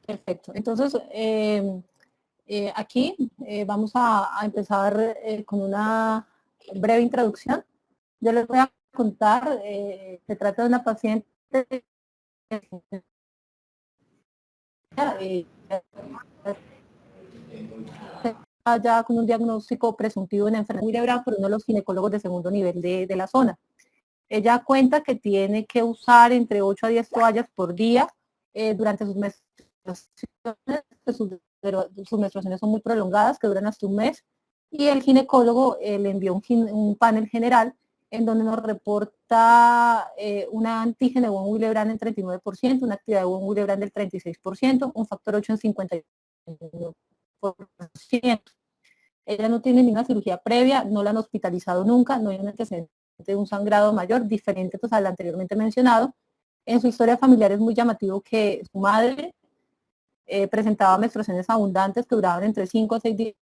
Perfecto. Entonces, aquí vamos a empezar con una breve introducción. Yo les voy a contar, se trata de una paciente ya con un diagnóstico presuntivo de una enfermedad Willebrand por uno de los ginecólogos de segundo nivel de la zona. Ella cuenta que tiene que usar entre 8 a 10 toallas por día durante sus menstruaciones, sus menstruaciones son muy prolongadas, que duran hasta un mes, y el ginecólogo le envió un panel general en donde nos reporta una antígeno de von Willebrand en 39%, una actividad de von Willebrand del 36%, un factor 8 en 51%. Ella no tiene ninguna cirugía previa, no la han hospitalizado nunca, no hay un antecedente de un sangrado mayor, diferente pues, al anteriormente mencionado. En su historia familiar es muy llamativo que su madre presentaba menstruaciones abundantes que duraban entre 5 a 6 días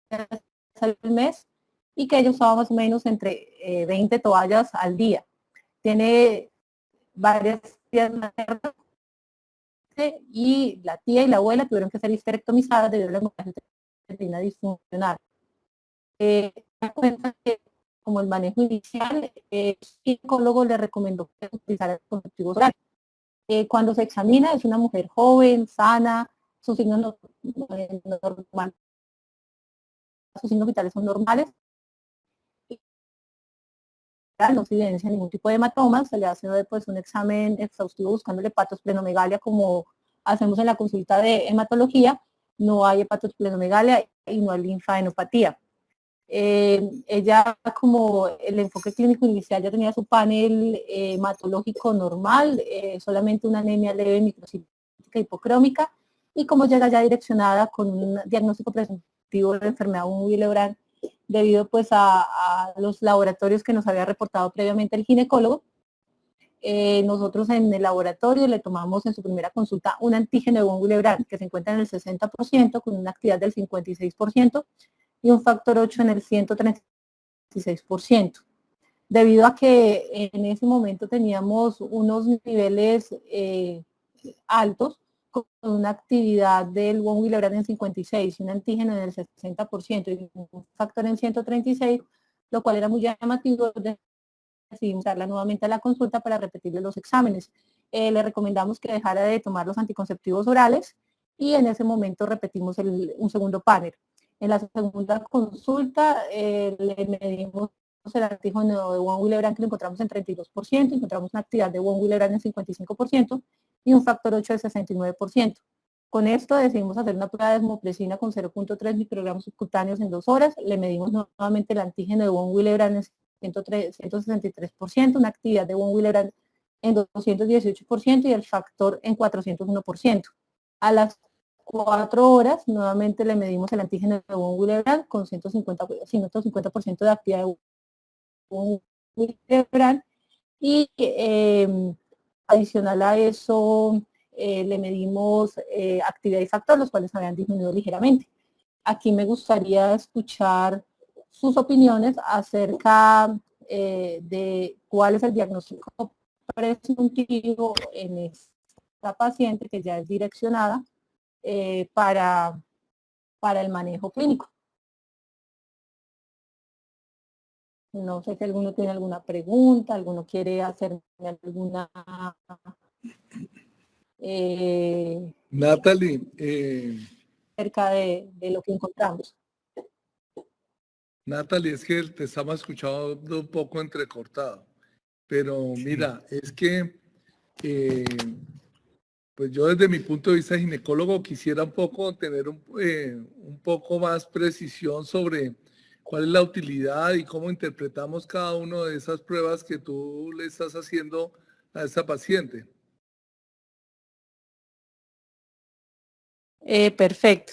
al mes y que ella usaba más o menos entre 20 toallas al día. Tiene varias tías maternas y la tía y la abuela tuvieron que ser histerectomizadas debido a la hemorragia uterina disfuncional. Cuenta que como el manejo inicial, el psicólogo le recomendó utilizar anticonceptivos orales. Cuando se examina es una mujer joven, sana, sus signos normales, sus signos vitales son normales, no se evidencia ningún tipo de hematomas, se le hace pues, un examen exhaustivo buscando hepatosplenomegalia como hacemos en la consulta de hematología, no hay hepatosplenomegalia y no hay linfadenopatía. Ella, como el enfoque clínico inicial, ya tenía su panel hematológico normal, solamente una anemia leve microcítica hipocrómica, y como llega ya direccionada con un diagnóstico presuntivo de enfermedad von Willebrand, debido pues a los laboratorios que nos había reportado previamente el ginecólogo, nosotros en el laboratorio le tomamos en su primera consulta un antígeno de von Willebrand que se encuentra en el 60% con una actividad del 56%, y un factor 8 en el 136%. Debido a que en ese momento teníamos unos niveles altos, con una actividad del von Willebrand en 56 y un antígeno en el 60% y un factor en 136, lo cual era muy llamativo, decidimos darla nuevamente a la consulta para repetirle los exámenes. Le recomendamos que dejara de tomar los anticonceptivos orales y en ese momento repetimos un segundo panel. En la segunda consulta le medimos el antígeno de von Willebrand que lo encontramos en 32%, encontramos una actividad de von Willebrand en 55% y un factor 8 de 69%. Con esto decidimos hacer una prueba de desmopresina con 0.3 microgramos subcutáneos en 2 horas, le medimos nuevamente el antígeno de von Willebrand en 163%, una actividad de von Willebrand en 218% y el factor en 401%. A las 4 horas nuevamente le medimos el antígeno de von Willebrand con 150% de actividad de von Willebrand y adicional a eso le medimos actividad y factor, los cuales habían disminuido ligeramente. Aquí me gustaría escuchar sus opiniones acerca de cuál es el diagnóstico presuntivo en esta paciente que ya es direccionada para el manejo clínico. No sé si alguno tiene alguna pregunta, alguno quiere hacerme alguna... Natalie, acerca de lo que encontramos. Natalie, es que te estamos escuchando un poco entrecortado, pero mira, es que pues yo desde mi punto de vista ginecólogo quisiera un poco tener un poco más precisión sobre cuál es la utilidad y cómo interpretamos cada una de esas pruebas que tú le estás haciendo a esa paciente. Perfecto.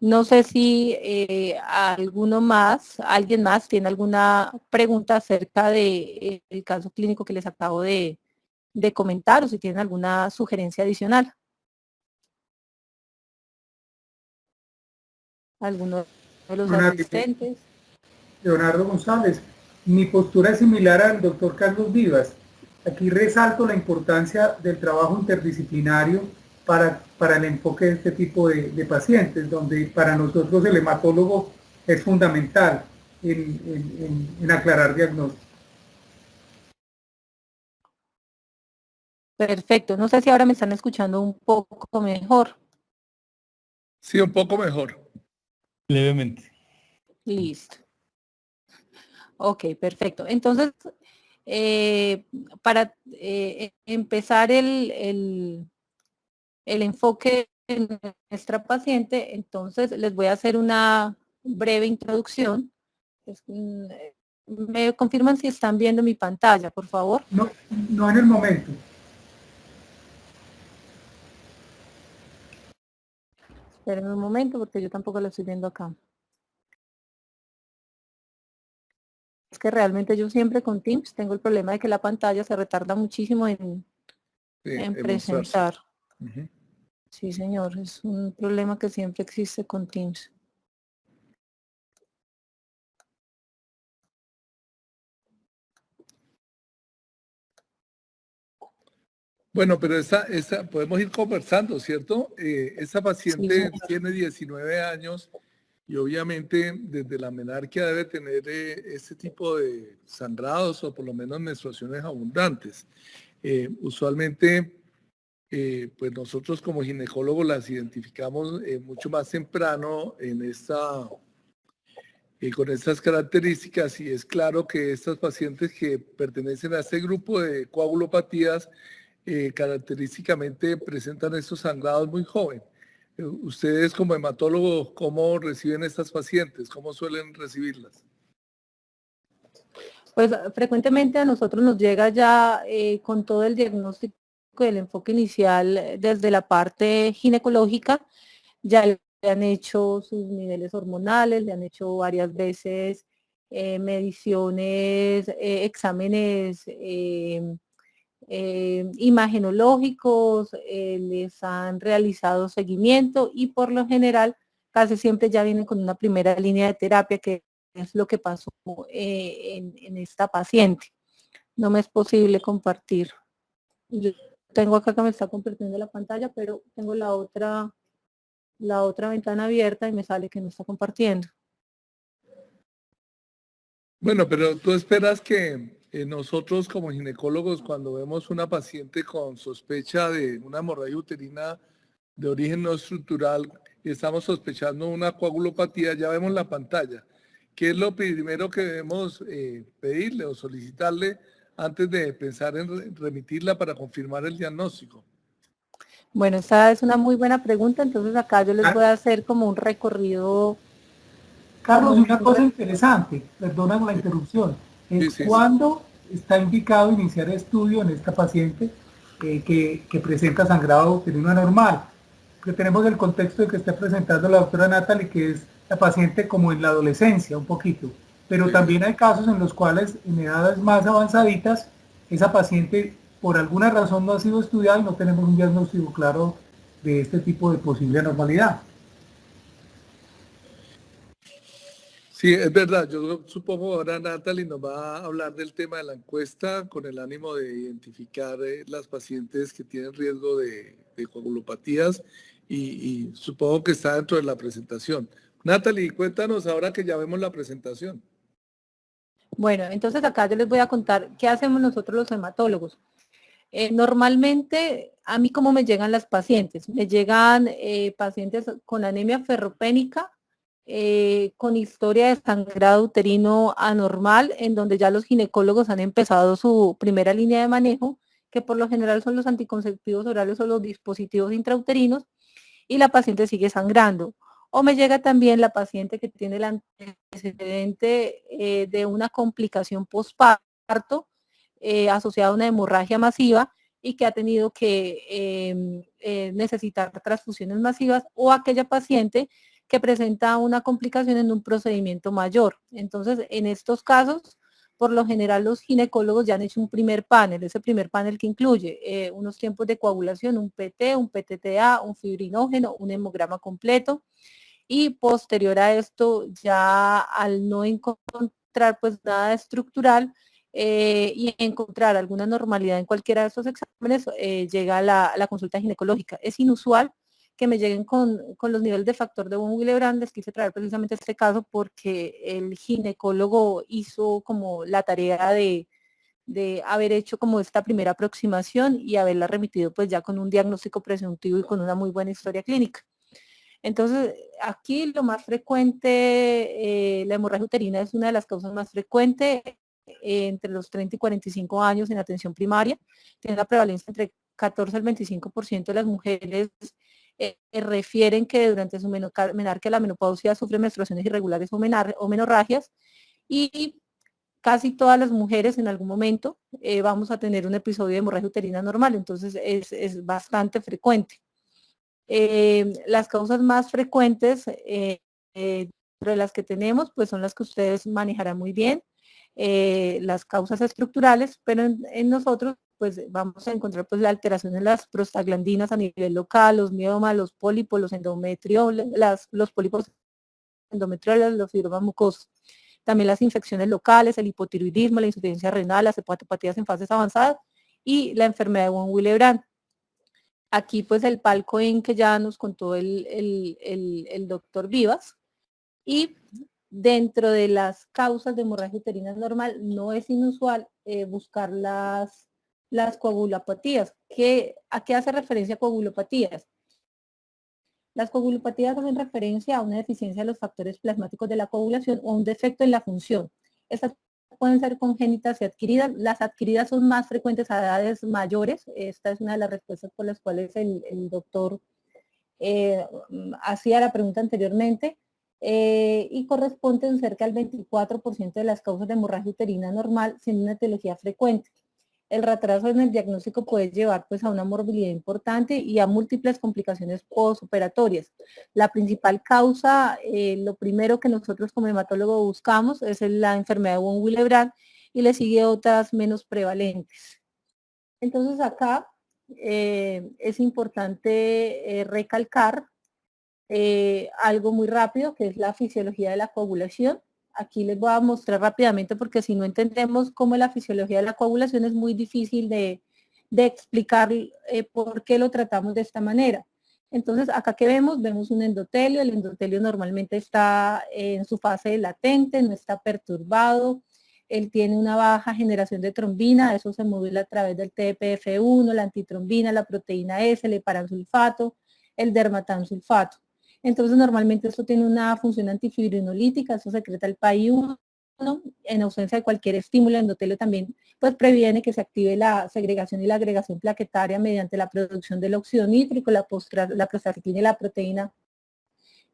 No sé si alguien más tiene alguna pregunta acerca del caso clínico que les acabo de comentar o si tienen alguna sugerencia adicional. ¿Alguno de los asistentes? Leonardo González, mi postura es similar al doctor Carlos Vivas. Aquí resalto la importancia del trabajo interdisciplinario para el enfoque de este tipo de pacientes, donde para nosotros el hematólogo es fundamental en aclarar diagnósticos. Perfecto. No sé si ahora me están escuchando un poco mejor. Sí, un poco mejor. Levemente. Listo. Ok, perfecto. Entonces, para empezar el enfoque en nuestra paciente, entonces les voy a hacer una breve introducción. ¿Me confirman si están viendo mi pantalla, por favor? No, no en el momento. Esperen un momento porque yo tampoco lo estoy viendo acá. Es que realmente yo siempre con Teams tengo el problema de que la pantalla se retarda muchísimo en presentar. Uh-huh. Sí, señor, es un problema que siempre existe con Teams. Bueno, pero esa podemos ir conversando, ¿cierto? Esa paciente Sí, tiene 19 años y obviamente desde la menarquia debe tener ese tipo de sangrados o por lo menos menstruaciones abundantes. Usualmente, pues nosotros como ginecólogos las identificamos mucho más temprano con estas características y es claro que estas pacientes que pertenecen a este grupo de coagulopatías característicamente presentan estos sangrados muy jóvenes. Ustedes como hematólogos, ¿cómo reciben estas pacientes? ¿Cómo suelen recibirlas? pues frecuentemente a nosotros nos llega ya con todo el diagnóstico del enfoque inicial desde la parte ginecológica, ya le han hecho sus niveles hormonales, le han hecho varias veces mediciones, exámenes imagenológicos, les han realizado seguimiento y por lo general casi siempre ya vienen con una primera línea de terapia, que es lo que pasó en esta paciente. No me es posible compartir. Yo tengo acá que me está compartiendo la pantalla, pero tengo la otra ventana abierta y me sale que no está compartiendo. Bueno, pero tú esperas que nosotros como ginecólogos, cuando vemos una paciente con sospecha de una hemorragia uterina de origen no estructural y estamos sospechando una coagulopatía, ya vemos la pantalla. ¿Qué es lo primero que debemos pedirle o solicitarle antes de pensar en remitirla para confirmar el diagnóstico? Bueno, esa es una muy buena pregunta, entonces acá yo les voy a hacer como un recorrido. Carlos, una cosa interesante, perdona la interrupción, es cuándo está indicado iniciar estudio en esta paciente que presenta sangrado uterino anormal. Porque tenemos el contexto de que está presentando la doctora Natalie, que es la paciente como en la adolescencia, un poquito. Pero también hay casos en los cuales en edades más avanzaditas, esa paciente por alguna razón no ha sido estudiada y no tenemos un diagnóstico claro de este tipo de posible anormalidad. Sí, es verdad. Yo supongo ahora Natalie nos va a hablar del tema de la encuesta con el ánimo de identificar las pacientes que tienen riesgo de coagulopatías y supongo que está dentro de la presentación. Natalie, cuéntanos ahora que ya vemos la presentación. Bueno, entonces acá yo les voy a contar qué hacemos nosotros los hematólogos. Normalmente, a mí cómo me llegan las pacientes. Me llegan pacientes con anemia ferropénica, con historia de sangrado uterino anormal, en donde ya los ginecólogos han empezado su primera línea de manejo, que por lo general son los anticonceptivos orales o los dispositivos intrauterinos, y la paciente sigue sangrando. O me llega también la paciente que tiene el antecedente de una complicación postparto asociada a una hemorragia masiva y que ha tenido que necesitar transfusiones masivas, o aquella paciente que presenta una complicación en un procedimiento mayor. Entonces, en estos casos, por lo general los ginecólogos ya han hecho un primer panel, ese primer panel que incluye unos tiempos de coagulación, un PT, un PTTA, un fibrinógeno, un hemograma completo, y posterior a esto, ya al no encontrar pues nada estructural, y encontrar alguna normalidad en cualquiera de estos exámenes, llega a la consulta ginecológica. Es inusual que me lleguen con los niveles de factor de von Willebrand. Les quise traer precisamente este caso porque el ginecólogo hizo como la tarea de haber hecho como esta primera aproximación y haberla remitido pues ya con un diagnóstico presuntivo y con una muy buena historia clínica. Entonces, aquí lo más frecuente, la hemorragia uterina es una de las causas más frecuentes entre los 30 y 45 años en atención primaria. Tiene una prevalencia entre 14 al 25% de las mujeres refieren que durante su menarquia, la menopausia, sufren menstruaciones irregulares o menorragias, y casi todas las mujeres en algún momento vamos a tener un episodio de hemorragia uterina normal, entonces es bastante frecuente. Las causas más frecuentes entre las que tenemos, pues son las que ustedes manejarán muy bien, las causas estructurales, pero en nosotros pues vamos a encontrar pues la alteración en las prostaglandinas a nivel local, los miomas, los pólipos, los endometrioles, los pólipos endometrioles, los fibromas mucosos. También las infecciones locales, el hipotiroidismo, la insuficiencia renal, las hepatopatías en fases avanzadas y la enfermedad de von Willebrand. Aquí pues el palcoin que ya nos contó el doctor Vivas. Y dentro de las causas de hemorragia uterina normal no es inusual buscar las coagulopatías. ¿A qué hace referencia coagulopatías? Las coagulopatías hacen referencia a una deficiencia de los factores plasmáticos de la coagulación o un defecto en la función. Estas pueden ser congénitas y adquiridas. Las adquiridas son más frecuentes a edades mayores. Esta es una de las respuestas por las cuales el doctor hacía la pregunta anteriormente, y corresponden cerca al 24% de las causas de hemorragia uterina normal, siendo una etiología frecuente. El retraso en el diagnóstico puede llevar pues a una morbilidad importante y a múltiples complicaciones postoperatorias. La principal causa, lo primero que nosotros como hematólogo buscamos es la enfermedad de von Willebrand, y le sigue otras menos prevalentes. Entonces acá es importante recalcar algo muy rápido, que es la fisiología de la coagulación. Aquí les voy a mostrar rápidamente, porque si no entendemos cómo es la fisiología de la coagulación es muy difícil de explicar por qué lo tratamos de esta manera. Entonces, acá que vemos un endotelio. El endotelio normalmente está en su fase latente, no está perturbado. Él tiene una baja generación de trombina, eso se modula a través del TPF1, la antitrombina, la proteína S, el heparansulfato, el dermatansulfato. Entonces, normalmente esto tiene una función antifibrinolítica, eso secreta el PAI-1, en ausencia de cualquier estímulo. El endotelio también pues previene que se active la segregación y la agregación plaquetaria mediante la producción del óxido nítrico, la prostacyclina y la proteína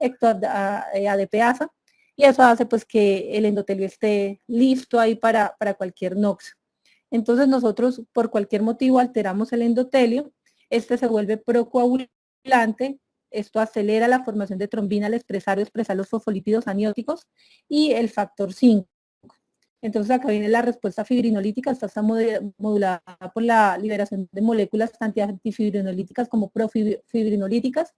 ADPasa, y eso hace pues que el endotelio esté listo ahí para cualquier NOx. Entonces nosotros por cualquier motivo alteramos el endotelio, este se vuelve procoagulante. Esto acelera la formación de trombina al expresar los fosfolípidos anióticos y el factor 5. Entonces acá viene la respuesta fibrinolítica. Esta está modulada por la liberación de moléculas tanto antifibrinolíticas como profibrinolíticas,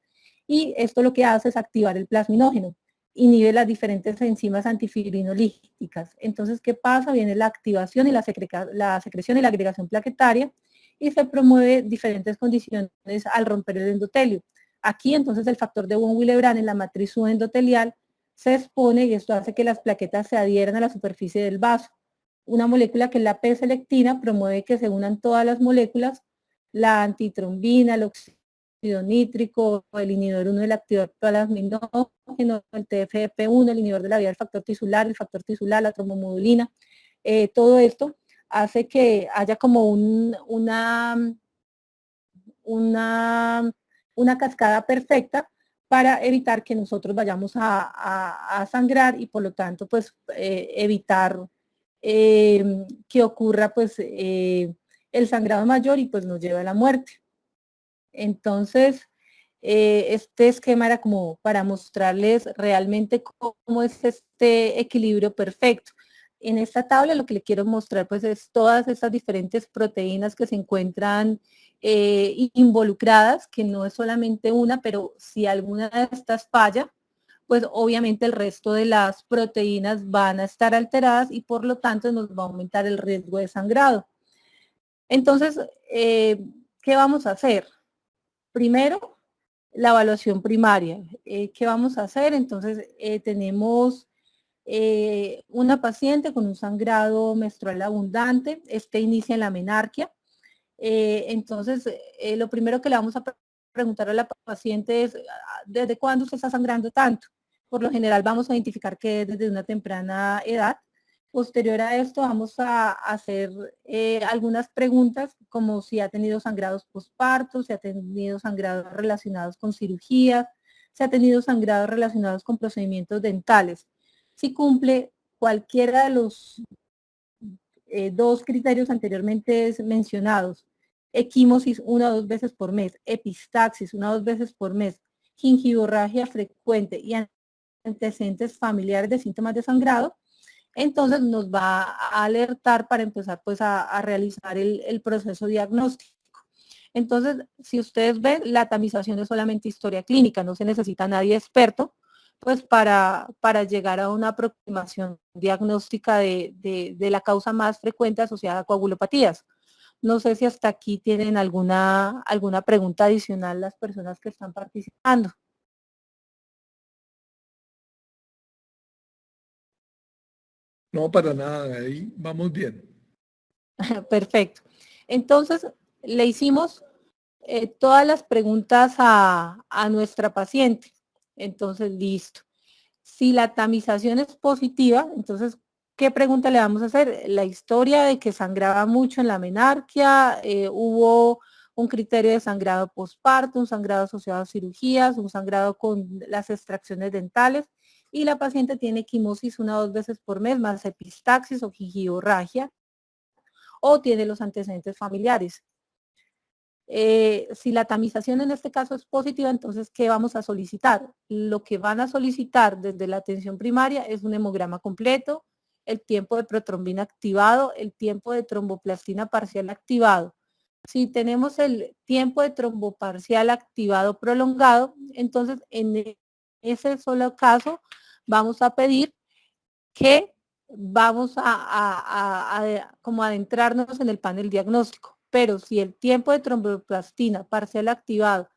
y esto lo que hace es activar el plasminógeno, inhibe las diferentes enzimas antifibrinolíticas. Entonces, ¿qué pasa? Viene la activación y la secreción y la agregación plaquetaria, y se promueve diferentes condiciones al romper el endotelio. Aquí entonces el factor de von Willebrand en la matriz subendotelial se expone, y esto hace que las plaquetas se adhieran a la superficie del vaso. Una molécula que es la P-selectina promueve que se unan todas las moléculas, la antitrombina, el óxido nítrico, el inhibidor 1 del activador plasminógeno, el TFP1, el inhibidor de la vía del factor tisular, la trombomodulina. Todo esto hace que haya como una cascada perfecta para evitar que nosotros vayamos a sangrar, y por lo tanto pues evitar que ocurra pues el sangrado mayor y pues nos lleve a la muerte. Entonces este esquema era como para mostrarles realmente cómo es este equilibrio perfecto. En esta tabla lo que le quiero mostrar pues es todas estas diferentes proteínas que se encuentran involucradas, que no es solamente una, pero si alguna de estas falla, pues obviamente el resto de las proteínas van a estar alteradas y por lo tanto nos va a aumentar el riesgo de sangrado. Entonces, ¿qué vamos a hacer? Primero, la evaluación primaria. ¿Qué vamos a hacer? Entonces, tenemos una paciente con un sangrado menstrual abundante. Este inicia en la menarquia. Entonces, lo primero que le vamos a preguntar a la paciente es, ¿desde cuándo usted está sangrando tanto? Por lo general vamos a identificar que es desde una temprana edad. Posterior a esto vamos a hacer algunas preguntas como si ha tenido sangrados postparto, si ha tenido sangrados relacionados con cirugías, si ha tenido sangrados relacionados con procedimientos dentales. Si cumple cualquiera de los dos criterios anteriormente mencionados, equimosis 1 o 2 veces por mes, epistaxis 1 o 2 veces por mes, gingivorragia frecuente y antecedentes familiares de síntomas de sangrado, entonces nos va a alertar para empezar pues a realizar el proceso diagnóstico. Entonces, si ustedes ven, la tamización es solamente historia clínica, no se necesita nadie experto pues para llegar a una aproximación diagnóstica de la causa más frecuente asociada a coagulopatías. No sé si hasta aquí tienen alguna pregunta adicional las personas que están participando. No, para nada, ahí vamos bien. Perfecto. Entonces, le hicimos todas las preguntas a nuestra paciente. Entonces, listo. Si la tamización es positiva, entonces, ¿qué pregunta le vamos a hacer? La historia de que sangraba mucho en la menarquia, hubo un criterio de sangrado postparto, un sangrado asociado a cirugías, un sangrado con las extracciones dentales, y la paciente tiene equimosis 1 o 2 veces por mes, más epistaxis o gingivorragia, o tiene los antecedentes familiares. Si la tamización en este caso es positiva, entonces, ¿qué vamos a solicitar? Lo que van a solicitar desde la atención primaria es un hemograma completo, el tiempo de protrombina activado, el tiempo de tromboplastina parcial activado. Si tenemos el tiempo de tromboparcial activado prolongado, entonces en ese solo caso vamos a pedir que vamos como adentrarnos en el panel diagnóstico. Pero si el tiempo de tromboplastina parcial activado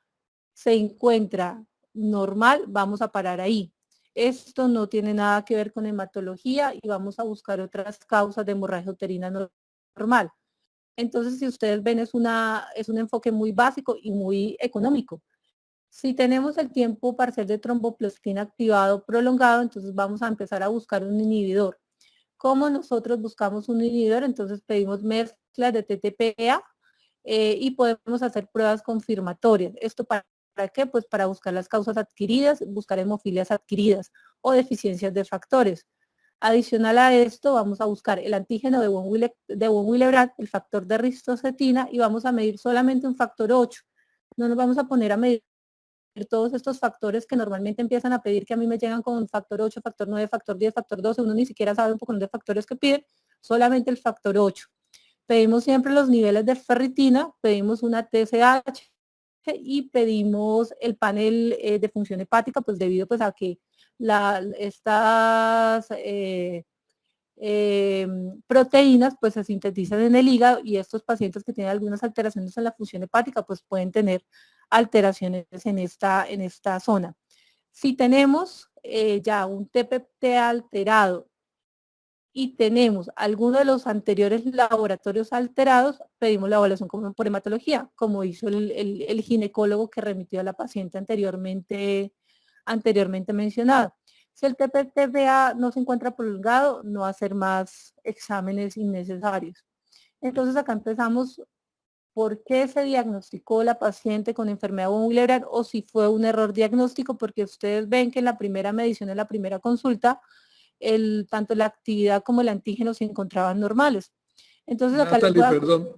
se encuentra normal, vamos a parar ahí. Esto no tiene nada que ver con hematología y vamos a buscar otras causas de hemorragia uterina normal. Entonces, si ustedes ven, es un enfoque muy básico y muy económico. Si tenemos el tiempo parcial de tromboplastina activado prolongado, entonces vamos a empezar a buscar un inhibidor. ¿Cómo nosotros buscamos un inhibidor? Entonces pedimos mezcla de TTPA y podemos hacer pruebas confirmatorias. ¿Esto para qué? Pues para buscar las causas adquiridas, buscar hemofilias adquiridas o deficiencias de factores. Adicional a esto, vamos a buscar el antígeno de von Willebrand, el factor de ristocetina, y vamos a medir solamente un factor 8. No nos vamos a poner a medir todos estos factores que normalmente empiezan a pedir, que a mí me llegan con factor 8, factor 9, factor 10, factor 12, uno ni siquiera sabe un poco de factores que piden, solamente el factor 8. Pedimos siempre los niveles de ferritina, pedimos una TSH y pedimos el panel de función hepática, pues debido pues a que estas proteínas pues se sintetizan en el hígado y estos pacientes que tienen algunas alteraciones en la función hepática pues pueden tener alteraciones en esta zona. Si tenemos ya un TPT alterado y tenemos alguno de los anteriores laboratorios alterados, pedimos la evaluación por hematología, como hizo el ginecólogo que remitió a la paciente anteriormente mencionado. Si el TPT-PA no se encuentra prolongado, no hacer más exámenes innecesarios. Entonces acá empezamos por qué se diagnosticó la paciente con enfermedad von Willebrand o si fue un error diagnóstico, porque ustedes ven que en la primera medición, en la primera consulta, tanto la actividad como el antígeno se encontraban normales. Entonces acá Natalie,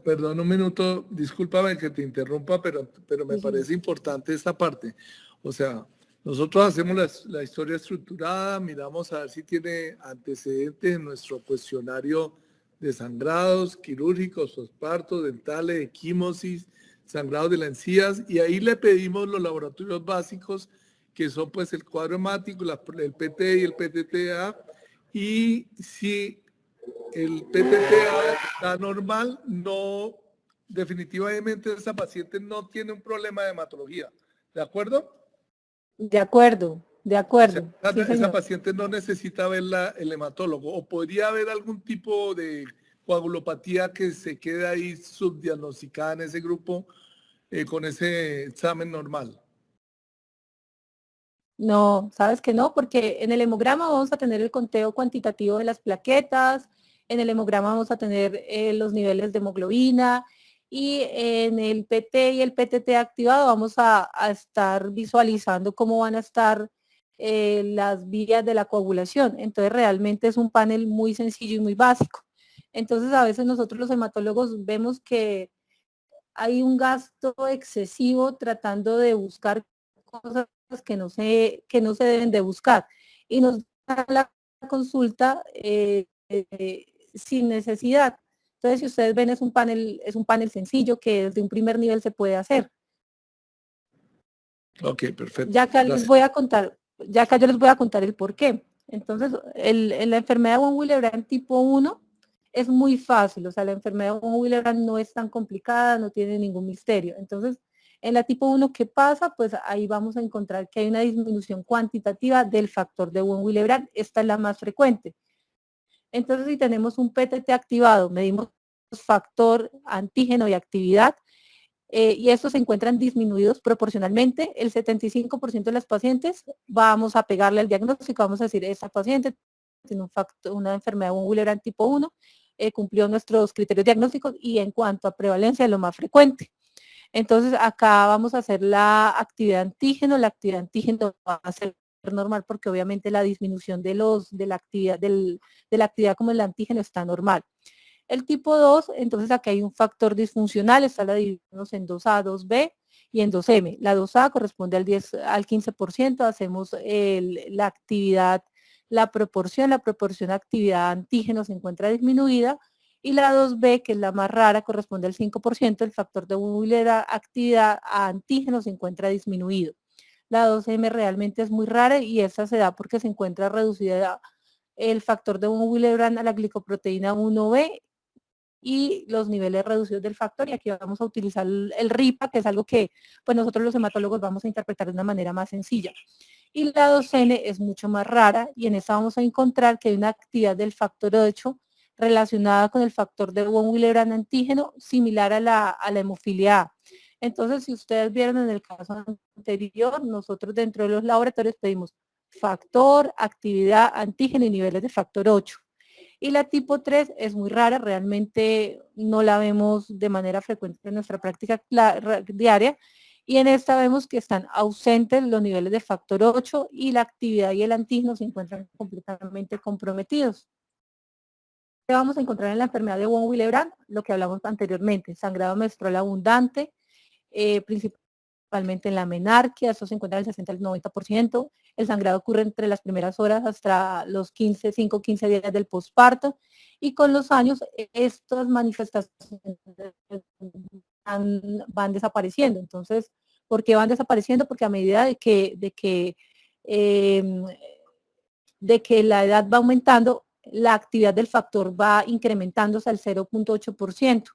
perdón un minuto, discúlpame que te interrumpa, pero me parece importante esta parte. O sea, nosotros hacemos la historia estructurada, miramos a ver si tiene antecedentes en nuestro cuestionario de sangrados quirúrgicos, posparto, dentales, equimosis, sangrados de las encías, y ahí le pedimos los laboratorios básicos que son pues el cuadro hemático, el PT y el PTTA, y si el PTTA está normal, no, definitivamente esa paciente no tiene un problema de hematología, ¿de acuerdo? De acuerdo, de acuerdo. O sea, Sí, esa señor. paciente no necesita ver el hematólogo, o podría haber algún tipo de coagulopatía que se quede ahí subdiagnosticada en ese grupo con ese examen normal. No, sabes que no, porque en el hemograma vamos a tener el conteo cuantitativo de las plaquetas, en el hemograma vamos a tener los niveles de hemoglobina y en el PT y el PTT activado vamos a estar visualizando cómo van a estar las vías de la coagulación. Entonces realmente es un panel muy sencillo y muy básico. Entonces a veces nosotros los hematólogos vemos que hay un gasto excesivo tratando de buscar cosas que no se deben de buscar. Y nos da la consulta sin necesidad. Entonces, si ustedes ven, es un panel sencillo que desde un primer nivel se puede hacer. Ok, perfecto. Ya acá les voy a contar, ya acá yo les voy a contar el por qué. Entonces, la enfermedad de von Willebrand tipo 1 es muy fácil, o sea, la enfermedad de von Willebrand no es tan complicada, no tiene ningún misterio. Entonces, en la tipo 1, ¿qué pasa? Pues ahí vamos a encontrar que hay una disminución cuantitativa del factor de von Willebrand. Esta es la más frecuente. Entonces, si tenemos un PTT activado, medimos factor, antígeno y actividad, y estos se encuentran disminuidos proporcionalmente. El 75% de las pacientes vamos a pegarle al diagnóstico, vamos a decir, esta paciente tiene una enfermedad de von Willebrand tipo 1, cumplió nuestros criterios diagnósticos y en cuanto a prevalencia es lo más frecuente. Entonces acá vamos a hacer la actividad antígeno va a ser normal porque obviamente la disminución de la actividad como el antígeno está normal. El tipo 2, entonces aquí hay un factor disfuncional, esta la dividimos en 2A, 2B y en 2M. La 2A corresponde al 15%, hacemos la actividad, la proporción de actividad antígeno se encuentra disminuida, y la 2B, que es la más rara, corresponde al 5%, el factor de actividad a antígeno se encuentra disminuido. La 2M realmente es muy rara y esta se da porque se encuentra reducida el factor de von Willebrand a la glicoproteína 1B y los niveles reducidos del factor, y aquí vamos a utilizar el RIPA, que es algo que pues nosotros los hematólogos vamos a interpretar de una manera más sencilla. Y la 2N es mucho más rara, y en esta vamos a encontrar que hay una actividad del factor 8 relacionada con el factor de von Willebrand antígeno, similar a la hemofilia A. Entonces, si ustedes vieron en el caso anterior, nosotros dentro de los laboratorios pedimos factor, actividad, antígeno y niveles de factor 8. Y la tipo 3 es muy rara, realmente no la vemos de manera frecuente en nuestra práctica diaria, y en esta vemos que están ausentes los niveles de factor 8 y la actividad y el antígeno se encuentran completamente comprometidos. ¿Qué vamos a encontrar en la enfermedad de von Willebrand? Lo que hablamos anteriormente, sangrado menstrual abundante, principalmente en la menarquia, eso se encuentra del 60 al 90%, el sangrado ocurre entre las primeras horas hasta los 5-15 días del posparto, y con los años estas manifestaciones van desapareciendo. Entonces, ¿por qué van desapareciendo? Porque a medida de que la edad va aumentando, la actividad del factor va incrementándose al 0.8%.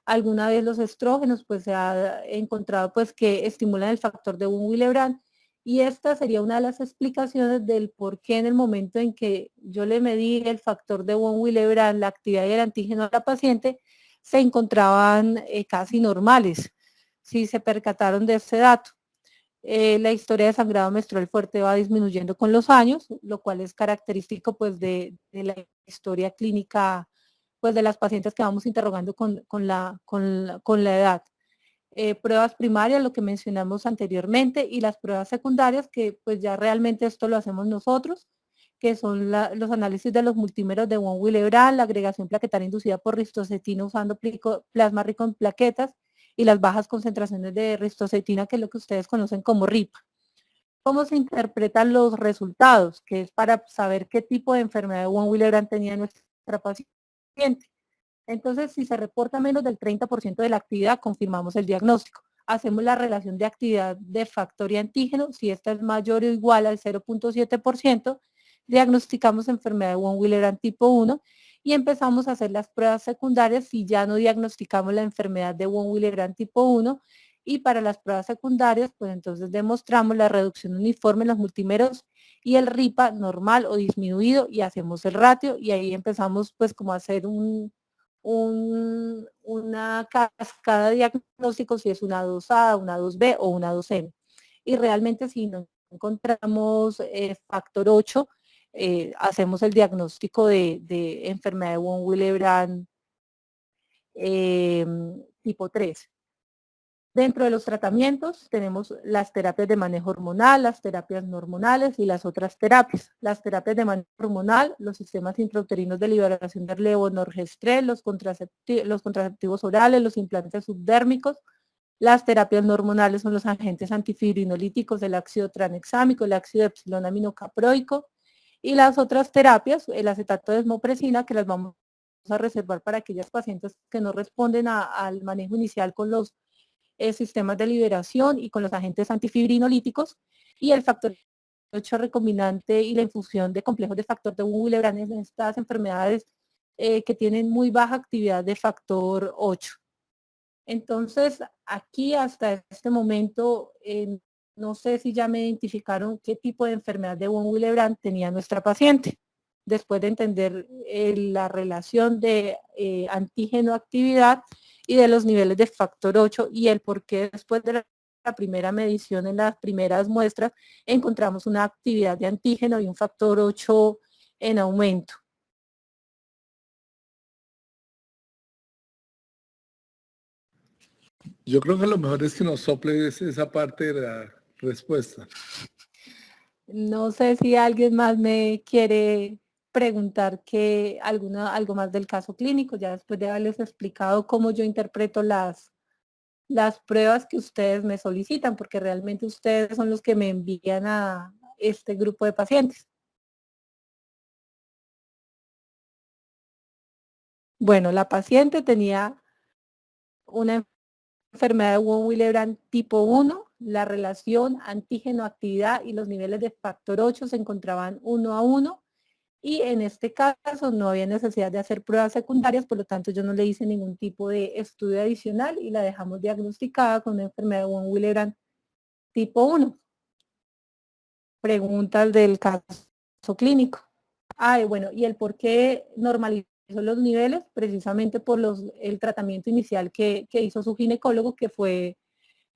Alguna vez los estrógenos pues se ha encontrado pues que estimulan el factor de von Willebrand, y esta sería una de las explicaciones del por qué en el momento en que yo le medí el factor de von Willebrand, la actividad y el antígeno a la paciente, se encontraban casi normales, si se percataron de ese dato. La historia de sangrado menstrual fuerte va disminuyendo con los años, lo cual es característico pues de la historia clínica pues de las pacientes que vamos interrogando con la edad. Pruebas primarias, lo que mencionamos anteriormente, y las pruebas secundarias, que pues ya realmente esto lo hacemos nosotros, que son los análisis de los multímeros de von Willebrand, la agregación plaquetaria inducida por ristocetina usando plasma rico en plaquetas, y las bajas concentraciones de ristocetina, que es lo que ustedes conocen como RIPA. ¿Cómo se interpretan los resultados? Que es para saber qué tipo de enfermedad de von Willebrand tenía nuestra paciente. Entonces, si se reporta menos del 30% de la actividad, confirmamos el diagnóstico. hacemos la relación de actividad de factor y antígeno. Si esta es mayor o igual al 0.7%, diagnosticamos enfermedad de von Willebrand tipo 1 y empezamos a hacer las pruebas secundarias si ya no diagnosticamos la enfermedad de von Willebrand tipo 1. Y para las pruebas secundarias, pues entonces demostramos la reducción uniforme en los multímeros y el RIPA normal o disminuido y hacemos el ratio y ahí empezamos pues como a hacer una cascada de diagnósticos si es una 2A, una 2B o una 2M. Y realmente si no encontramos factor 8, hacemos el diagnóstico de enfermedad de von Willebrand tipo 3. Dentro de los tratamientos tenemos las terapias de manejo hormonal, las terapias no hormonales y las otras terapias. Las terapias de manejo hormonal, los sistemas intrauterinos de liberación de levonorgestrel, los contraceptivos orales, los implantes subdérmicos. Las terapias no hormonales son los agentes antifibrinolíticos, el ácido tranexámico, el ácido epsilon aminocaproico. Y las otras terapias, el acetato de desmopresina, que las vamos a reservar para aquellas pacientes que no responden al manejo inicial con los sistemas de liberación y con los agentes antifibrinolíticos, y el factor 8 recombinante y la infusión de complejos de factor de von Willebrand en estas enfermedades que tienen muy baja actividad de factor 8. Entonces, aquí hasta este momento, no sé si ya me identificaron qué tipo de enfermedad de von Willebrand tenía nuestra paciente, después de entender la relación de antígeno-actividad y de los niveles de factor 8 y el por qué después de la primera medición en las primeras muestras encontramos una actividad de antígeno y un factor 8 en aumento. Yo creo que lo mejor es que nos soples esa parte de la respuesta. No sé si alguien más me quiere preguntar algo más del caso clínico, ya después de haberles explicado cómo yo interpreto las pruebas que ustedes me solicitan, porque realmente ustedes son los que me envían a este grupo de pacientes. Bueno, la paciente tenía una enfermedad de von Willebrand tipo 1, la relación antígeno-actividad y los niveles de factor 8 se encontraban 1 a 1 y en este caso no había necesidad de hacer pruebas secundarias, por lo tanto yo no le hice ningún tipo de estudio adicional y la dejamos diagnosticada con una enfermedad de von Willebrand tipo 1. Preguntas del caso clínico. Bueno, y el por qué normalizó los niveles, precisamente por el tratamiento inicial que hizo su ginecólogo, que fue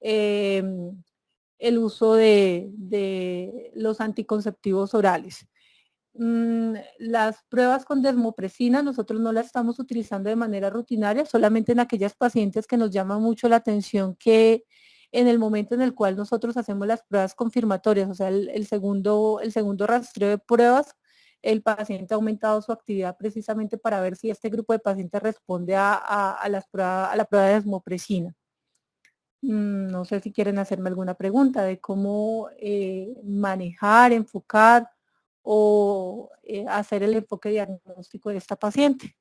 el uso de los anticonceptivos orales. Las pruebas con desmopresina nosotros no las estamos utilizando de manera rutinaria, solamente en aquellas pacientes que nos llama mucho la atención que en el momento en el cual nosotros hacemos las pruebas confirmatorias, o sea, el segundo rastreo de pruebas, el paciente ha aumentado su actividad precisamente para ver si este grupo de pacientes responde a la prueba de desmopresina. No sé si quieren hacerme alguna pregunta de cómo manejar, enfocar o hacer el enfoque diagnóstico de esta paciente.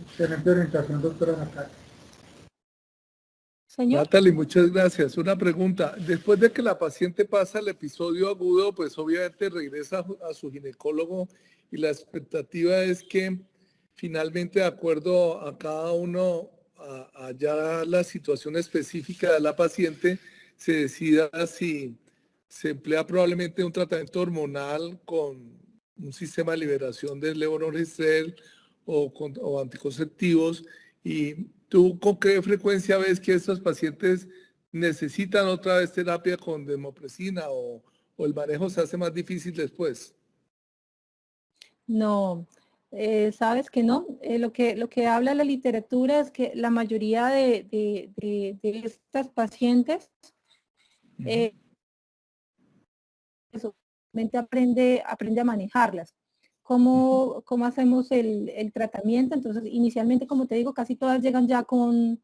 Excelente orientación, doctora Natalia. Señor. Natalie, muchas gracias. Una pregunta. Después de que la paciente pasa el episodio agudo, pues obviamente regresa a su ginecólogo y la expectativa es que finalmente, de acuerdo a cada uno, a ya la situación específica de la paciente, se decida si se emplea probablemente un tratamiento hormonal con un sistema de liberación del levonorgestrel o anticonceptivos. ¿Y tú con qué frecuencia ves que estos pacientes necesitan otra vez terapia con desmopresina o el manejo se hace más difícil después? No, sabes que no. Lo que habla la literatura es que la mayoría de estas pacientes aprende a manejarlas. ¿Cómo hacemos el tratamiento? Entonces, inicialmente, como te digo, casi todas llegan ya con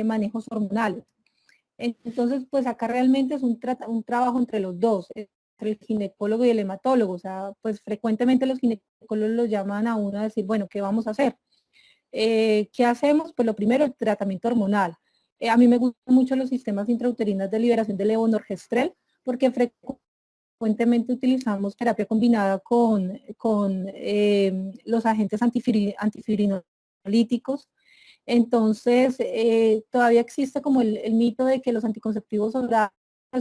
manejos hormonales. Entonces, pues acá realmente es un trabajo entre los dos. el ginecólogo y el hematólogo. O sea, pues frecuentemente los ginecólogos lo llaman a uno a decir, bueno, ¿qué vamos a hacer? ¿Qué hacemos? Pues lo primero, el tratamiento hormonal. A mí me gustan mucho los sistemas intrauterinos de liberación de levonorgestrel, porque frecuentemente utilizamos terapia combinada con los agentes antifibrinolíticos. Entonces, todavía existe como el mito de que los anticonceptivos orales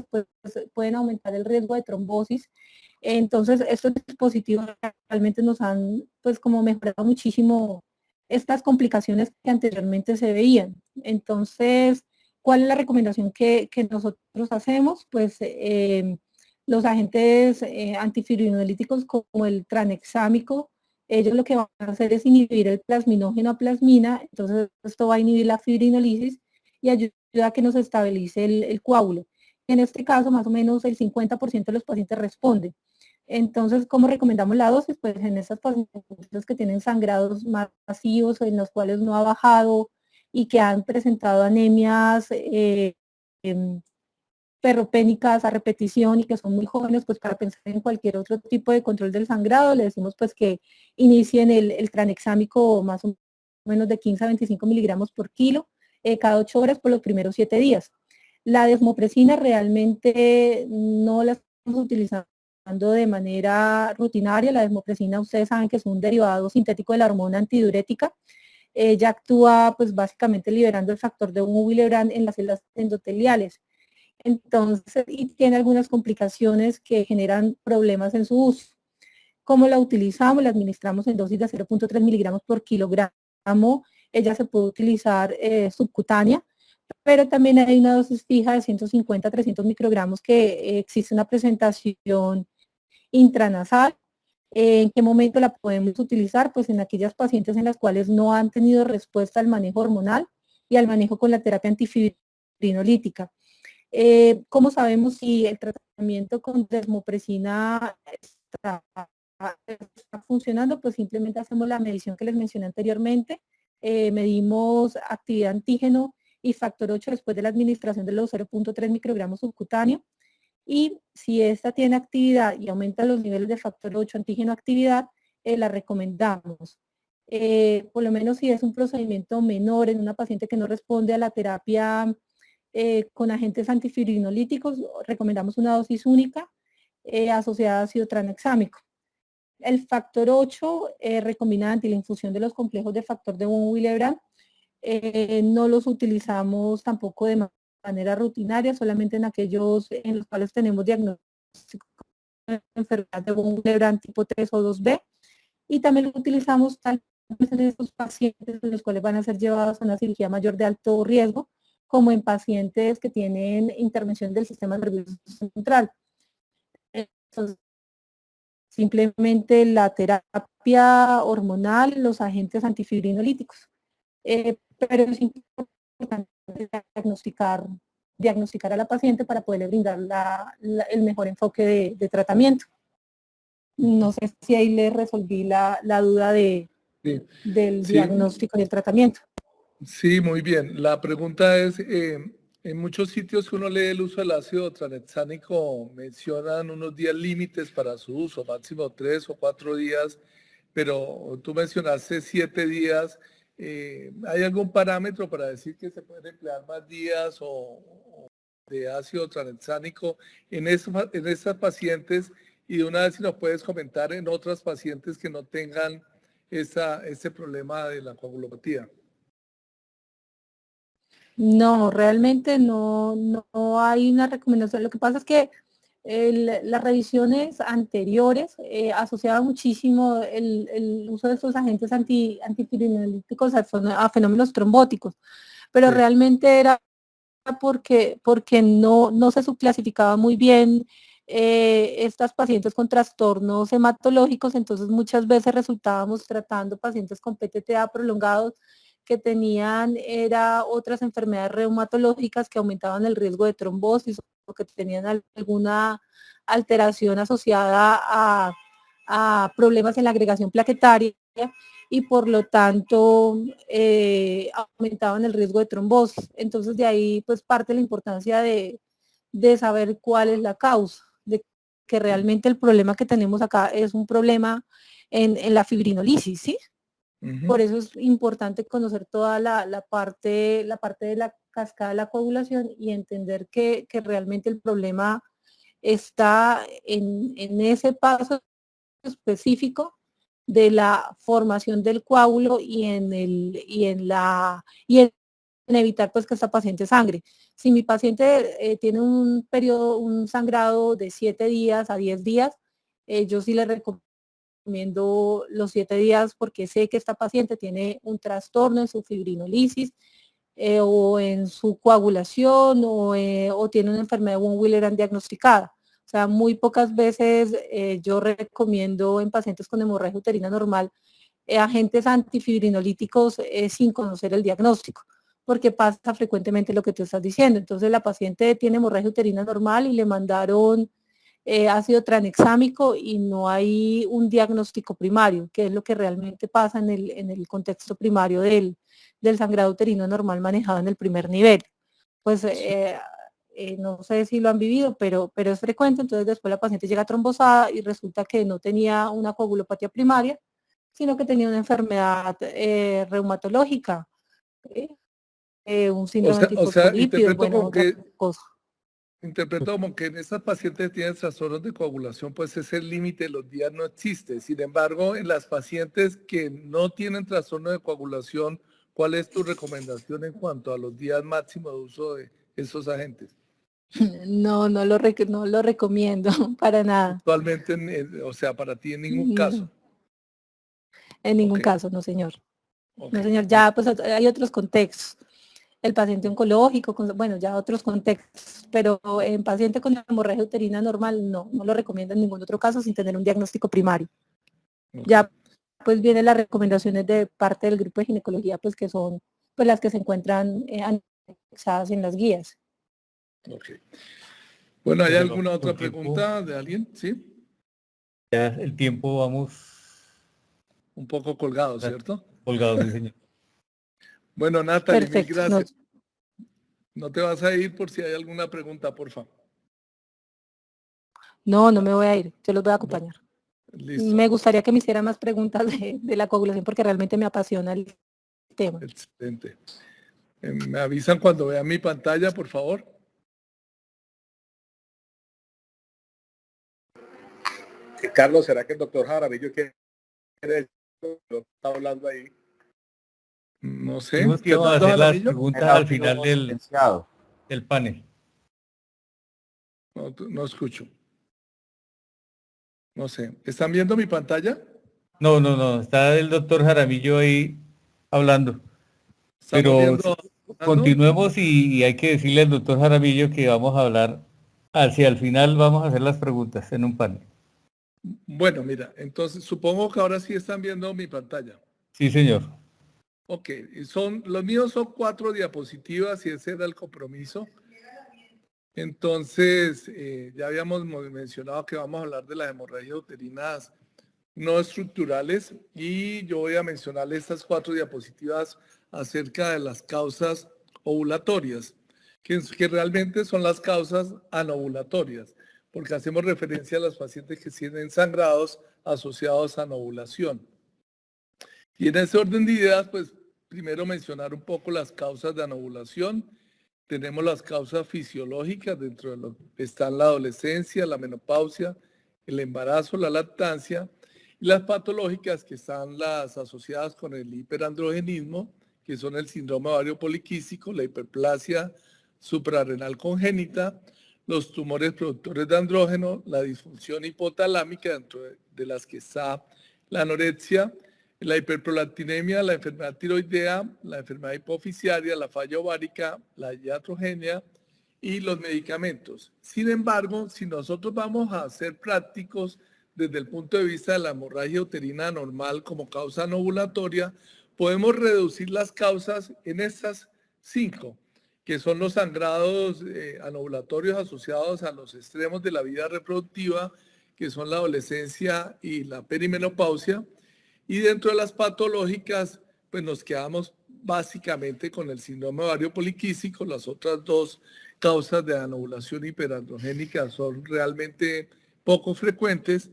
pues, pueden aumentar el riesgo de trombosis. Entonces, estos dispositivos realmente nos han pues como mejorado muchísimo estas complicaciones que anteriormente se veían. Entonces, ¿cuál es la recomendación que nosotros hacemos? Pues los agentes antifibrinolíticos como el tranexámico, ellos lo que van a hacer es inhibir el plasminógeno a plasmina, entonces esto va a inhibir la fibrinolisis y ayuda a que nos estabilice el coágulo. En este caso, más o menos el 50% de los pacientes responden. Entonces, ¿cómo recomendamos la dosis? Pues en esas pacientes que tienen sangrados masivos, en los cuales no ha bajado y que han presentado anemias ferropénicas a repetición y que son muy jóvenes, pues para pensar en cualquier otro tipo de control del sangrado, le decimos pues que inicien el tranexámico más o menos de 15 a 25 miligramos por kilo cada 8 horas por los primeros 7 días. La desmopresina realmente no la estamos utilizando de manera rutinaria. La desmopresina, ustedes saben que es un derivado sintético de la hormona antidiurética. Ella actúa pues básicamente liberando el factor de Willebrand en las células endoteliales. Entonces, y tiene algunas complicaciones que generan problemas en su uso. ¿Cómo la utilizamos? La administramos en dosis de 0.3 miligramos por kilogramo. Ella se puede utilizar subcutánea, pero también hay una dosis fija de 150 a 300 microgramos que existe una presentación intranasal. ¿En qué momento la podemos utilizar? Pues en aquellas pacientes en las cuales no han tenido respuesta al manejo hormonal y al manejo con la terapia antifibrinolítica. ¿Cómo sabemos si el tratamiento con desmopresina está funcionando? Pues simplemente hacemos la medición que les mencioné anteriormente, medimos actividad antígeno y factor 8 después de la administración de los 0.3 microgramos subcutáneo, y si esta tiene actividad y aumenta los niveles de factor 8 antígeno actividad, la recomendamos. Por lo menos si es un procedimiento menor en una paciente que no responde a la terapia con agentes antifibrinolíticos, recomendamos una dosis única asociada a ácido tranexámico. El factor 8 recombinante ante la infusión de los complejos de factor de von Willebrand, no los utilizamos tampoco de manera rutinaria, solamente en aquellos en los cuales tenemos diagnóstico de enfermedad de von Willebrand tipo 3 o 2B, y también lo utilizamos tal vez en estos pacientes en los cuales van a ser llevados a una cirugía mayor de alto riesgo, como en pacientes que tienen intervención del sistema nervioso central. Entonces, simplemente la terapia hormonal, los agentes antifibrinolíticos. Pero es importante diagnosticar a la paciente para poderle brindar el mejor enfoque de tratamiento. No sé si ahí le resolví la duda del diagnóstico y el tratamiento. Sí, muy bien. La pregunta es, en muchos sitios que uno lee el uso del ácido tranexámico mencionan unos días límites para su uso, máximo 3 o 4 días, pero tú mencionaste 7 días. ¿Hay algún parámetro para decir que se pueden emplear más días o de ácido tranexámico en estas pacientes? Y de una vez si nos puedes comentar en otras pacientes que no tengan ese problema de la coagulopatía. No, realmente no hay una recomendación. Lo que pasa es que las revisiones anteriores asociaban muchísimo el uso de estos agentes antifibrinolíticos a fenómenos trombóticos, pero realmente era porque no se subclasificaba muy bien estas pacientes con trastornos hematológicos, entonces muchas veces resultábamos tratando pacientes con PTTA prolongados que tenían otras enfermedades reumatológicas que aumentaban el riesgo de trombosis o que tenían alguna alteración asociada a problemas en la agregación plaquetaria y por lo tanto aumentaban el riesgo de trombosis. Entonces de ahí pues parte la importancia de saber cuál es la causa, de que realmente el problema que tenemos acá es un problema en la fibrinolisis, ¿sí? Por eso es importante conocer toda la parte de la cascada de la coagulación y entender que realmente el problema está en ese paso específico de la formación del coágulo y en evitar pues que esta paciente sangre. Si mi paciente tiene un periodo, un sangrado de 7 días a 10 días, yo sí le recomiendo los 7 días porque sé que esta paciente tiene un trastorno en su fibrinolisis o en su coagulación o tiene una enfermedad de von Willebrand diagnosticada. O sea, muy pocas veces yo recomiendo en pacientes con hemorragia uterina normal agentes antifibrinolíticos sin conocer el diagnóstico, porque pasa frecuentemente lo que tú estás diciendo. Entonces la paciente tiene hemorragia uterina normal y le mandaron ácido tranexámico y no hay un diagnóstico primario, que es lo que realmente pasa en el contexto primario del sangrado uterino normal manejado en el primer nivel. Pues no sé si lo han vivido, pero es frecuente. Entonces después la paciente llega trombosada y resulta que no tenía una coagulopatía primaria, sino que tenía una enfermedad reumatológica, un síndrome antifosfolípidos, bueno, otra cosa. Interpreto como que en estas pacientes que tienen trastornos de coagulación, pues ese límite de los días no existe. Sin embargo, en las pacientes que no tienen trastorno de coagulación, ¿cuál es tu recomendación en cuanto a los días máximos de uso de esos agentes? No lo recomiendo para nada. Actualmente, o sea, para ti en ningún caso. En ningún caso, no señor. No señor, ya pues hay otros contextos. El paciente oncológico, bueno, ya otros contextos, pero en paciente con hemorragia uterina normal no lo recomiendo en ningún otro caso sin tener un diagnóstico primario. Ya pues vienen las recomendaciones de parte del grupo de ginecología, pues que son pues las que se encuentran anexadas en las guías. Bueno, ¿hay alguna otra pregunta de alguien? ¿Sí? Ya el tiempo vamos... Un poco colgado, ¿cierto? Colgado, sí, señor. Bueno, Natalie, mil gracias. No. No te vas a ir por si hay alguna pregunta, por favor. No me voy a ir, yo los voy a acompañar. Listo. Me gustaría que me hicieran más preguntas de la coagulación porque realmente me apasiona el tema. Excelente. Me avisan cuando vean mi pantalla, por favor. Carlos, ¿será que el doctor Jaramillo quiere está hablando ahí? No sé. Tenemos que hacer las preguntas al final del panel. No escucho. No sé. ¿Están viendo mi pantalla? No. Está el doctor Jaramillo ahí hablando. Pero continuemos y hay que decirle al doctor Jaramillo que vamos a hablar hacia el final, vamos a hacer las preguntas en un panel. Bueno, mira, entonces supongo que ahora sí están viendo mi pantalla. Sí, señor. Ok, los míos son 4 diapositivas y ese era el compromiso. Entonces, ya habíamos mencionado que vamos a hablar de las hemorragias uterinas no estructurales y yo voy a mencionarle estas 4 diapositivas acerca de las causas ovulatorias, que realmente son las causas anovulatorias, porque hacemos referencia a las pacientes que tienen sangrados asociados a anovulación. Y en ese orden de ideas, pues primero mencionar un poco las causas de anovulación. Tenemos las causas fisiológicas, dentro de lo que están la adolescencia, la menopausia, el embarazo, la lactancia, y las patológicas que están las asociadas con el hiperandrogenismo, que son el síndrome ovario poliquístico, la hiperplasia suprarrenal congénita, los tumores productores de andrógeno, la disfunción hipotalámica, dentro de las que está la anorexia, la hiperprolactinemia, la enfermedad tiroidea, la enfermedad hipofisiaria, la falla ovárica, la iatrogenia y los medicamentos. Sin embargo, si nosotros vamos a ser prácticos desde el punto de vista de la hemorragia uterina normal como causa anovulatoria, podemos reducir las causas en estas 5, que son los sangrados anovulatorios asociados a los extremos de la vida reproductiva, que son la adolescencia y la perimenopausia. Y dentro de las patológicas, pues nos quedamos básicamente con el síndrome ovario poliquístico. Las otras 2 causas de anovulación hiperandrogénica son realmente poco frecuentes,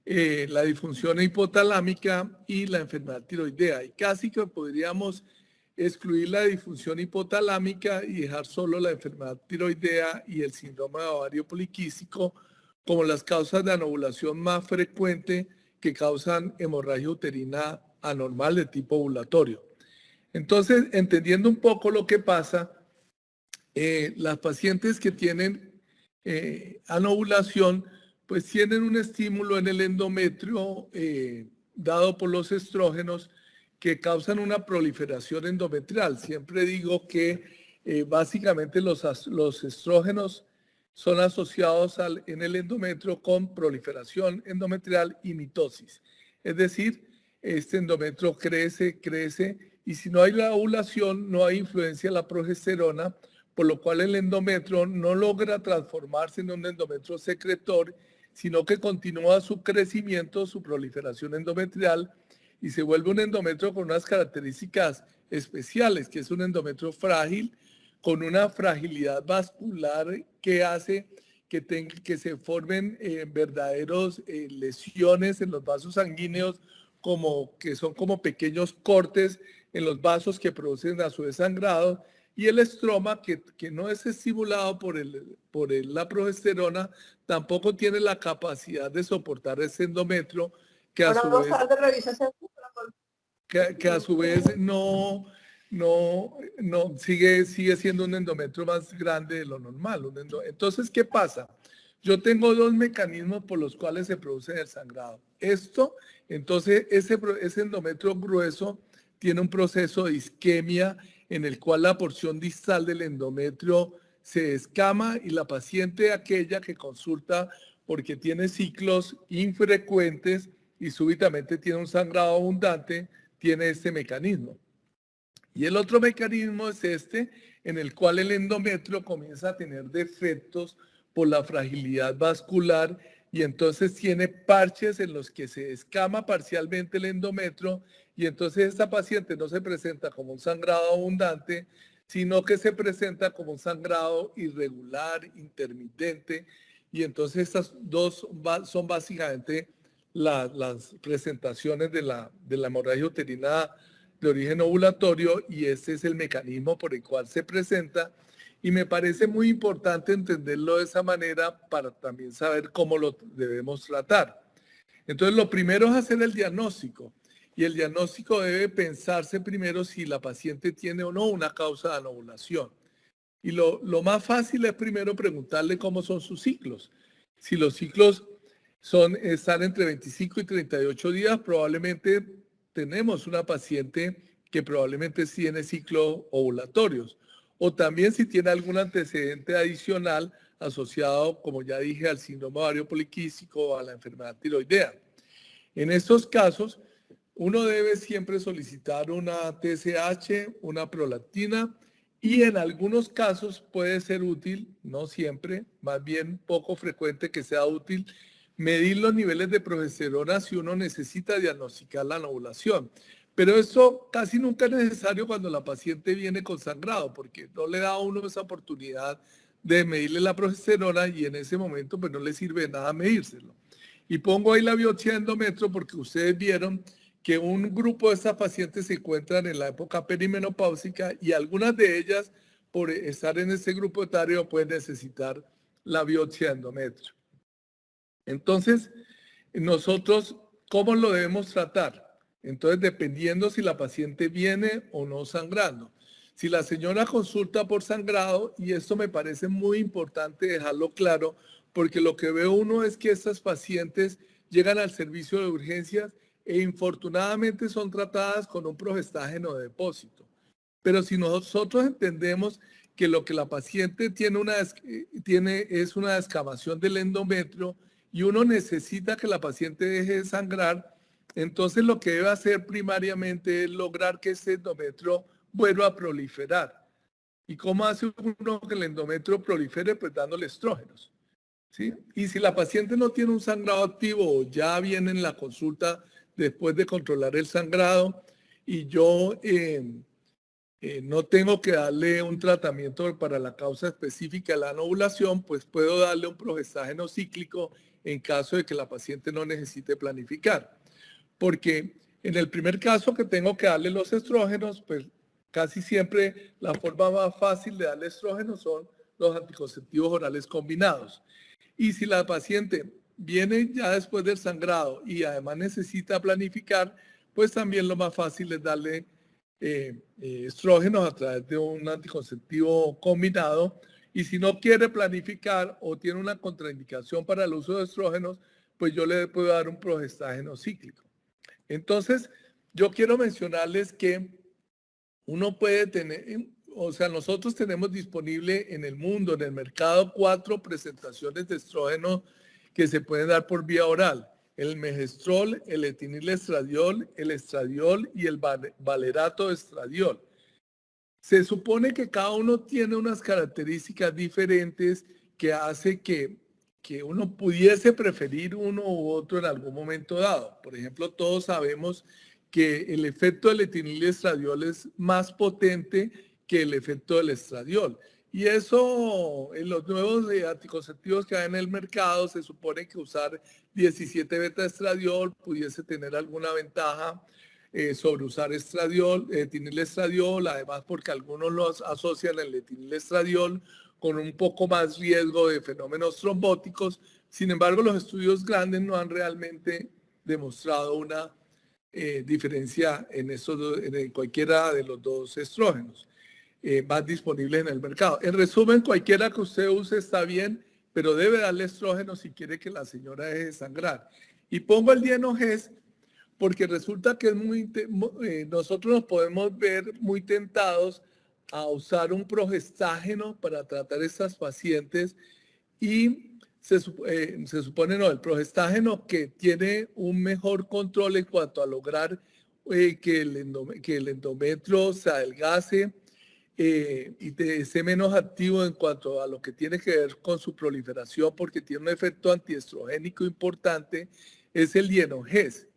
la disfunción hipotalámica y la enfermedad tiroidea. Y casi que podríamos excluir la disfunción hipotalámica y dejar solo la enfermedad tiroidea y el síndrome de ovario poliquístico como las causas de anovulación más frecuente que causan hemorragia uterina anormal de tipo ovulatorio. Entonces, entendiendo un poco lo que pasa, las pacientes que tienen anovulación, pues tienen un estímulo en el endometrio dado por los estrógenos que causan una proliferación endometrial. Siempre digo que básicamente los estrógenos son asociados en el endometrio con proliferación endometrial y mitosis. Es decir, este endometrio crece, y si no hay la ovulación, no hay influencia de la progesterona, por lo cual el endometrio no logra transformarse en un endometrio secretor, sino que continúa su crecimiento, su proliferación endometrial, y se vuelve un endometrio con unas características especiales, que es un endometrio frágil, con una fragilidad vascular que hace que se formen verdaderos lesiones en los vasos sanguíneos, que son como pequeños cortes en los vasos que producen a su vez sangrado, y el estroma, que no es estimulado por la progesterona, tampoco tiene la capacidad de soportar ese endometrio, que a su vez no sigue siendo un endometrio más grande de lo normal. Entonces, ¿qué pasa? Yo tengo dos mecanismos por los cuales se produce el sangrado. Entonces, ese endometrio grueso tiene un proceso de isquemia en el cual la porción distal del endometrio se escama, y la paciente, aquella que consulta porque tiene ciclos infrecuentes y súbitamente tiene un sangrado abundante, tiene este mecanismo. Y el otro mecanismo es en el cual el endometrio comienza a tener defectos por la fragilidad vascular, y entonces tiene parches en los que se escama parcialmente el endometrio, y entonces esta paciente no se presenta como un sangrado abundante, sino que se presenta como un sangrado irregular, intermitente, y entonces estas dos son básicamente las presentaciones de la hemorragia uterina de origen ovulatorio, y este es el mecanismo por el cual se presenta, y me parece muy importante entenderlo de esa manera para también saber cómo lo debemos tratar. Entonces, lo primero es hacer el diagnóstico, y el diagnóstico debe pensarse primero si la paciente tiene o no una causa de anovulación. Y lo más fácil es primero preguntarle cómo son sus ciclos. Si los ciclos están entre 25 y 38 días, probablemente tenemos una paciente que probablemente tiene ciclos ovulatorios. O también si tiene algún antecedente adicional asociado, como ya dije, al síndrome ovario poliquístico o a la enfermedad tiroidea. En estos casos, uno debe siempre solicitar una TSH, una prolactina, y en algunos casos puede ser útil, no siempre, más bien poco frecuente que sea útil, medir los niveles de progesterona si uno necesita diagnosticar la anovulación. Pero eso casi nunca es necesario cuando la paciente viene con sangrado, porque no le da a uno esa oportunidad de medirle la progesterona, y en ese momento pues no le sirve de nada medírselo. Y pongo ahí la biopsia de endometrio porque ustedes vieron que un grupo de estas pacientes se encuentran en la época perimenopáusica, y algunas de ellas, por estar en ese grupo etario, pueden necesitar la biopsia de endometrio. Entonces, nosotros, ¿cómo lo debemos tratar? Entonces, dependiendo si la paciente viene o no sangrando. Si la señora consulta por sangrado, y esto me parece muy importante dejarlo claro, porque lo que ve uno es que estas pacientes llegan al servicio de urgencias e infortunadamente son tratadas con un progestágeno de depósito. Pero si nosotros entendemos que lo que la paciente tiene es una descamación del endometrio, y uno necesita que la paciente deje de sangrar, entonces lo que debe hacer primariamente es lograr que ese endometrio vuelva a proliferar. ¿Y cómo hace uno que el endometrio prolifere? Pues dándole estrógenos, ¿sí? Y si la paciente no tiene un sangrado activo, o ya viene en la consulta después de controlar el sangrado, y yo no tengo que darle un tratamiento para la causa específica de la anovulación, pues puedo darle un progestágeno cíclico en caso de que la paciente no necesite planificar. Porque en el primer caso que tengo que darle los estrógenos, pues casi siempre la forma más fácil de darle estrógenos son los anticonceptivos orales combinados. Y si la paciente viene ya después del sangrado y además necesita planificar, pues también lo más fácil es darle estrógenos a través de un anticonceptivo combinado. Y si no quiere planificar o tiene una contraindicación para el uso de estrógenos, pues yo le puedo dar un progestágeno cíclico. Entonces, yo quiero mencionarles que uno puede tener, o sea, nosotros tenemos disponible en el mundo, en el mercado, 4 presentaciones de estrógeno que se pueden dar por vía oral. El megestrol, el etinilestradiol, el estradiol y el valerato de estradiol. Se supone que cada uno tiene unas características diferentes que hace que uno pudiese preferir uno u otro en algún momento dado. Por ejemplo, todos sabemos que el efecto del etinilestradiol es más potente que el efecto del estradiol. Y eso, en los nuevos anticonceptivos que hay en el mercado, se supone que usar 17 beta estradiol pudiese tener alguna ventaja sobre usar etinilestradiol, además porque algunos los asocian el etinilestradiol con un poco más riesgo de fenómenos trombóticos. Sin embargo, los estudios grandes no han realmente demostrado una diferencia en cualquiera de los dos estrógenos más disponibles en el mercado. En resumen, cualquiera que usted use está bien, pero debe darle estrógeno si quiere que la señora deje de sangrar. Y pongo el Dienogest porque resulta que es nosotros nos podemos ver muy tentados a usar un progestágeno para tratar a estas pacientes y se supone el progestágeno que tiene un mejor control en cuanto a lograr que el endometrio se adelgace y esté menos activo en cuanto a lo que tiene que ver con su proliferación, porque tiene un efecto antiestrogénico importante, es el Dienogest.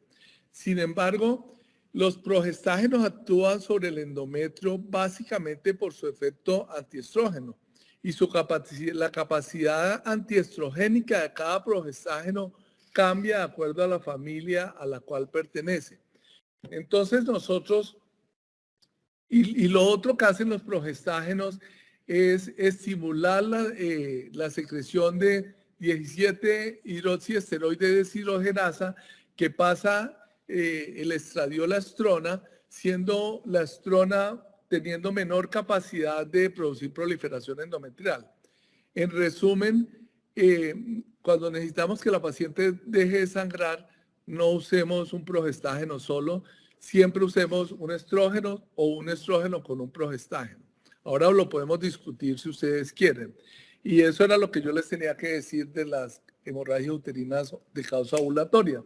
Sin embargo, los progestágenos actúan sobre el endometrio básicamente por su efecto antiestrógeno y la capacidad antiestrogénica de cada progestágeno cambia de acuerdo a la familia a la cual pertenece. Entonces nosotros, y lo otro que hacen los progestágenos es estimular la secreción de 17 hidroxiesteroide deshidrogenasa que pasa el estradiol a estrona, siendo la estrona teniendo menor capacidad de producir proliferación endometrial. En resumen, cuando necesitamos que la paciente deje de sangrar, no usemos un progestágeno solo, siempre usemos un estrógeno o un estrógeno con un progestágeno. Ahora lo podemos discutir si ustedes quieren. Y eso era lo que yo les tenía que decir de las hemorragias uterinas de causa ovulatoria.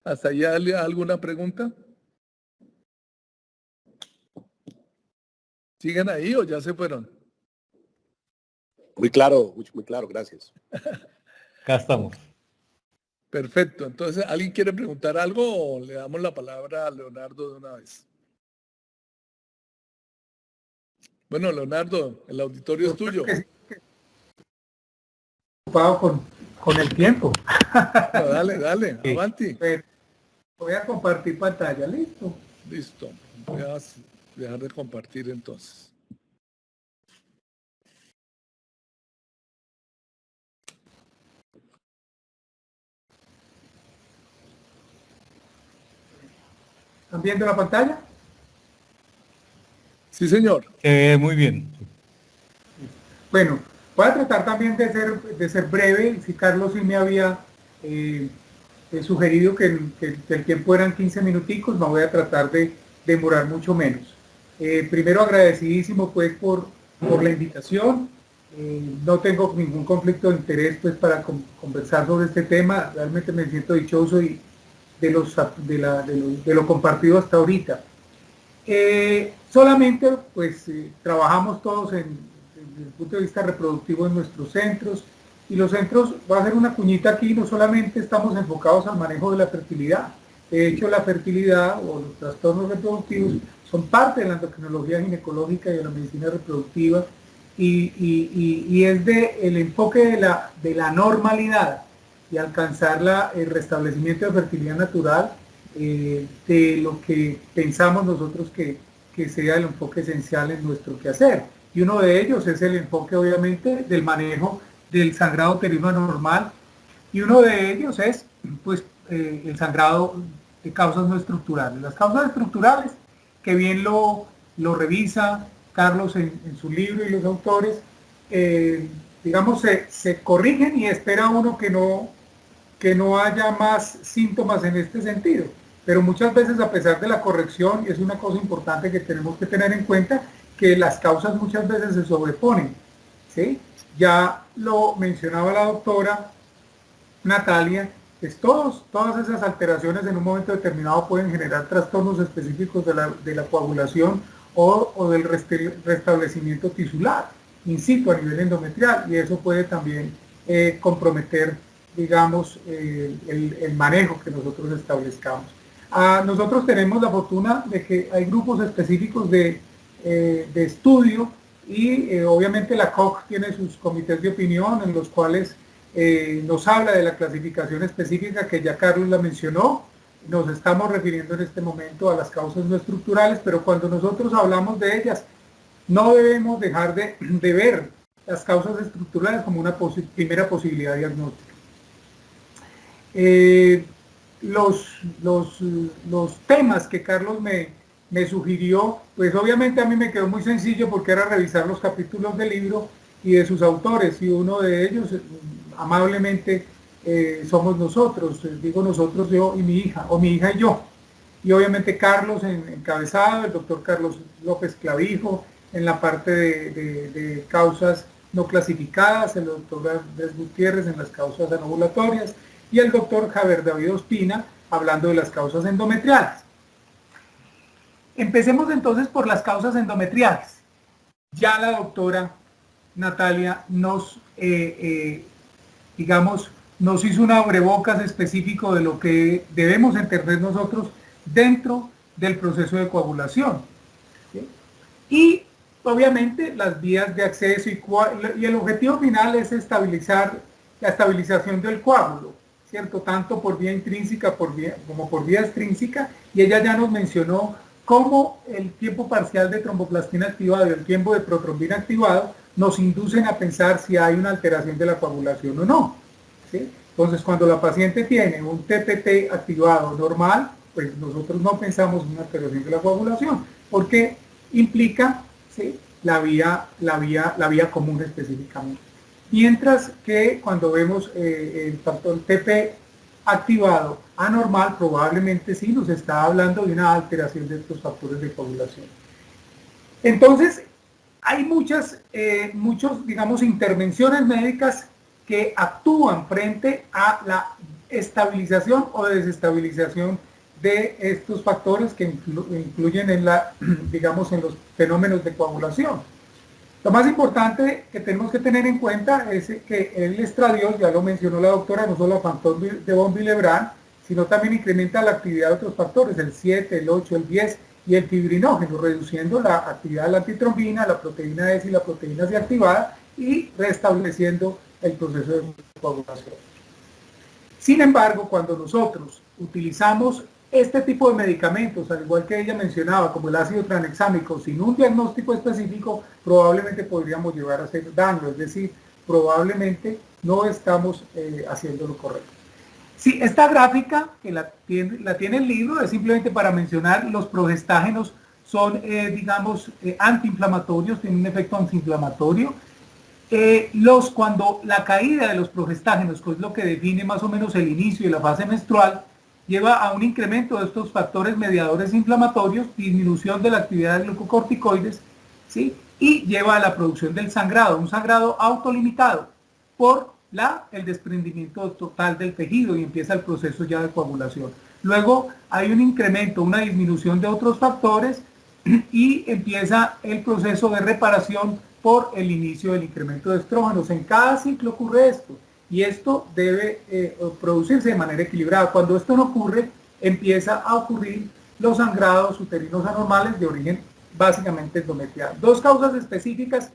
¿Hasta allá alguna pregunta? ¿Siguen ahí o ya se fueron? Muy claro, gracias. Acá estamos. Perfecto. Entonces, ¿alguien quiere preguntar algo o le damos la palabra a Leonardo de una vez? Bueno, Leonardo, el auditorio es tuyo. Ocupado con el tiempo. No, dale, sí. Avanti. Voy a compartir pantalla, ¿listo? Listo. Voy a dejar de compartir entonces. ¿Están viendo la pantalla? Sí, señor. Muy bien. Bueno, voy a tratar también de ser breve. Si Carlos sí me había sugerido que el tiempo eran 15 minuticos, me voy a tratar de demorar mucho menos. Primero agradecidísimo pues por la invitación. No tengo ningún conflicto de interés pues para conversar sobre este tema. Realmente me siento dichoso y de lo compartido hasta ahorita. Solamente pues trabajamos todos desde el punto de vista reproductivo en nuestros centros, y los centros, voy a hacer una cuñita aquí, no solamente estamos enfocados al manejo de la fertilidad. De hecho, la fertilidad o los trastornos reproductivos son parte de la endocrinología ginecológica y de la medicina reproductiva, y es el enfoque de la normalidad. y alcanzar el restablecimiento de fertilidad natural de lo que pensamos nosotros que sea el enfoque esencial en nuestro quehacer. Y uno de ellos es el enfoque, obviamente, del manejo del sangrado uterino anormal, y uno de ellos es pues, el sangrado de causas no estructurales. Las causas estructurales, que bien lo revisa Carlos en su libro y los autores, digamos, se corrigen y espera uno que no haya más síntomas en este sentido. Pero muchas veces, a pesar de la corrección, es una cosa importante que tenemos que tener en cuenta, que las causas muchas veces se sobreponen, ¿sí? Ya lo mencionaba la doctora Natalia, pues todas esas alteraciones en un momento determinado pueden generar trastornos específicos de la coagulación o del restablecimiento tisular in situ a nivel endometrial, y eso puede también comprometer, digamos, el manejo que nosotros establezcamos. Nosotros tenemos la fortuna de que hay grupos específicos de estudio, y obviamente la COG tiene sus comités de opinión en los cuales nos habla de la clasificación específica que ya Carlos la mencionó. Nos estamos refiriendo en este momento a las causas no estructurales, pero cuando nosotros hablamos de ellas, no debemos dejar de ver las causas estructurales como una primera posibilidad diagnóstica. Los temas que Carlos me sugirió, pues obviamente a mí me quedó muy sencillo, porque era revisar los capítulos del libro y de sus autores, y uno de ellos amablemente somos nosotros, digo nosotros, yo y mi hija, o mi hija y yo, y obviamente Carlos en encabezado, el doctor Carlos López Clavijo en la parte de causas no clasificadas, el doctor Andrés Gutiérrez en las causas anovulatorias, y el doctor Javier David Ospina hablando de las causas endometriales. Empecemos entonces por las causas endometriales. Ya la doctora Natalia nos hizo un abrebocas específico de lo que debemos entender nosotros dentro del proceso de coagulación, ¿sí? Y obviamente las vías de acceso y el objetivo final es estabilizar la estabilización del coágulo, ¿cierto? Tanto por vía intrínseca como por vía extrínseca, y ella ya nos mencionó cómo el tiempo parcial de tromboplastina activado y el tiempo de protrombina activado nos inducen a pensar si hay una alteración de la coagulación o no, ¿sí? Entonces, cuando la paciente tiene un TPT activado normal, pues nosotros no pensamos en una alteración de la coagulación, porque implica, ¿sí?, la vía común específicamente. Mientras que cuando vemos el factor TP activado anormal, probablemente sí nos está hablando de una alteración de estos factores de coagulación. Entonces, hay muchas digamos, intervenciones médicas que actúan frente a la estabilización o desestabilización de estos factores que influyen en digamos, en los fenómenos de coagulación. Lo más importante que tenemos que tener en cuenta es que el estradiol, ya lo mencionó la doctora, no solo a factor de von Willebrand, sino también incrementa la actividad de otros factores, el 7, el 8, el 10 y el fibrinógeno, reduciendo la actividad de la antitrombina, la proteína S y la proteína C activada, y restableciendo el proceso de coagulación. Sin embargo, cuando nosotros utilizamos este tipo de medicamentos, al igual que ella mencionaba, como el ácido tranexámico, sin un diagnóstico específico, probablemente podríamos llevar a hacer daño, es decir, probablemente no estamos haciendo lo correcto. Sí, esta gráfica, que la tiene el libro, es simplemente para mencionar los progestágenos son, digamos, antiinflamatorios, tienen un efecto antiinflamatorio. Cuando la caída de los progestágenos, que es lo que define más o menos el inicio de la fase menstrual, lleva a un incremento de estos factores mediadores inflamatorios, disminución de la actividad de glucocorticoides, ¿sí?, y lleva a la producción del sangrado, un sangrado autolimitado por el desprendimiento total del tejido, y empieza el proceso ya de coagulación. Luego hay un incremento, una disminución de otros factores, y empieza el proceso de reparación por el inicio del incremento de estrógenos. En cada ciclo ocurre esto, y esto debe producirse de manera equilibrada. Cuando esto no ocurre, empieza a ocurrir los sangrados uterinos anormales de origen básicamente endometrial. Dos causas específicas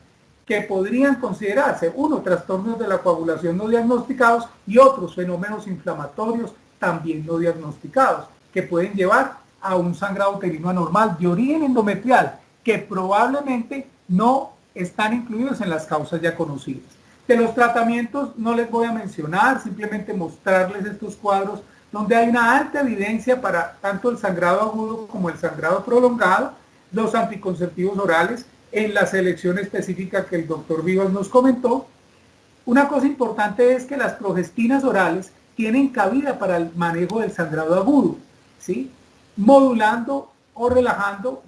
que podrían considerarse, uno, trastornos de la coagulación no diagnosticados y otros fenómenos inflamatorios también no diagnosticados, que pueden llevar a un sangrado uterino anormal de origen endometrial, que probablemente no están incluidos en las causas ya conocidas. De los tratamientos no les voy a mencionar, simplemente mostrarles estos cuadros donde hay una alta evidencia para tanto el sangrado agudo como el sangrado prolongado, los anticonceptivos orales, en la selección específica que el doctor Vivas nos comentó. Una cosa importante es que las progestinas orales tienen cabida para el manejo del sangrado agudo, ¿sí? Modulando o relajando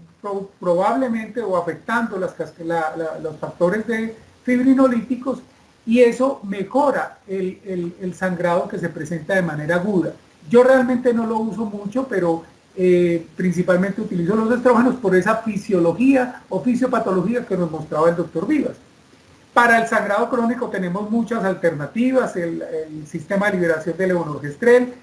probablemente o afectando los factores de fibrinolíticos, y eso mejora el sangrado que se presenta de manera aguda. Yo realmente no lo uso mucho, pero principalmente utilizo los estrógenos por esa fisiología o fisiopatología que nos mostraba el doctor Vivas. Para el sangrado crónico tenemos muchas alternativas, el sistema de liberación de levonorgestrel,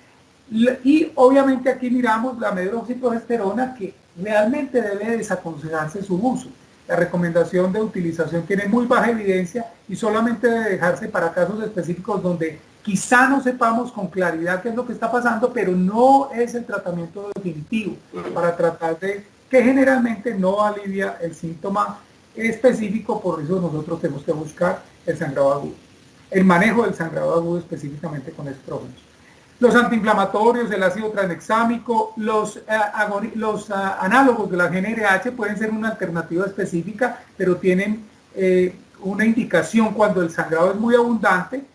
y obviamente aquí miramos la medroxiprogesterona, que realmente debe desaconsejarse su uso. La recomendación de utilización tiene muy baja evidencia y solamente debe dejarse para casos específicos donde quizá no sepamos con claridad qué es lo que está pasando, pero no es el tratamiento definitivo para tratar de que generalmente no alivia el síntoma específico. Por eso nosotros tenemos que buscar el sangrado agudo, el manejo del sangrado agudo específicamente con estrógenos. Los antiinflamatorios, el ácido tranexámico, los análogos de la GnRH pueden ser una alternativa específica, pero tienen una indicación cuando el sangrado es muy abundante,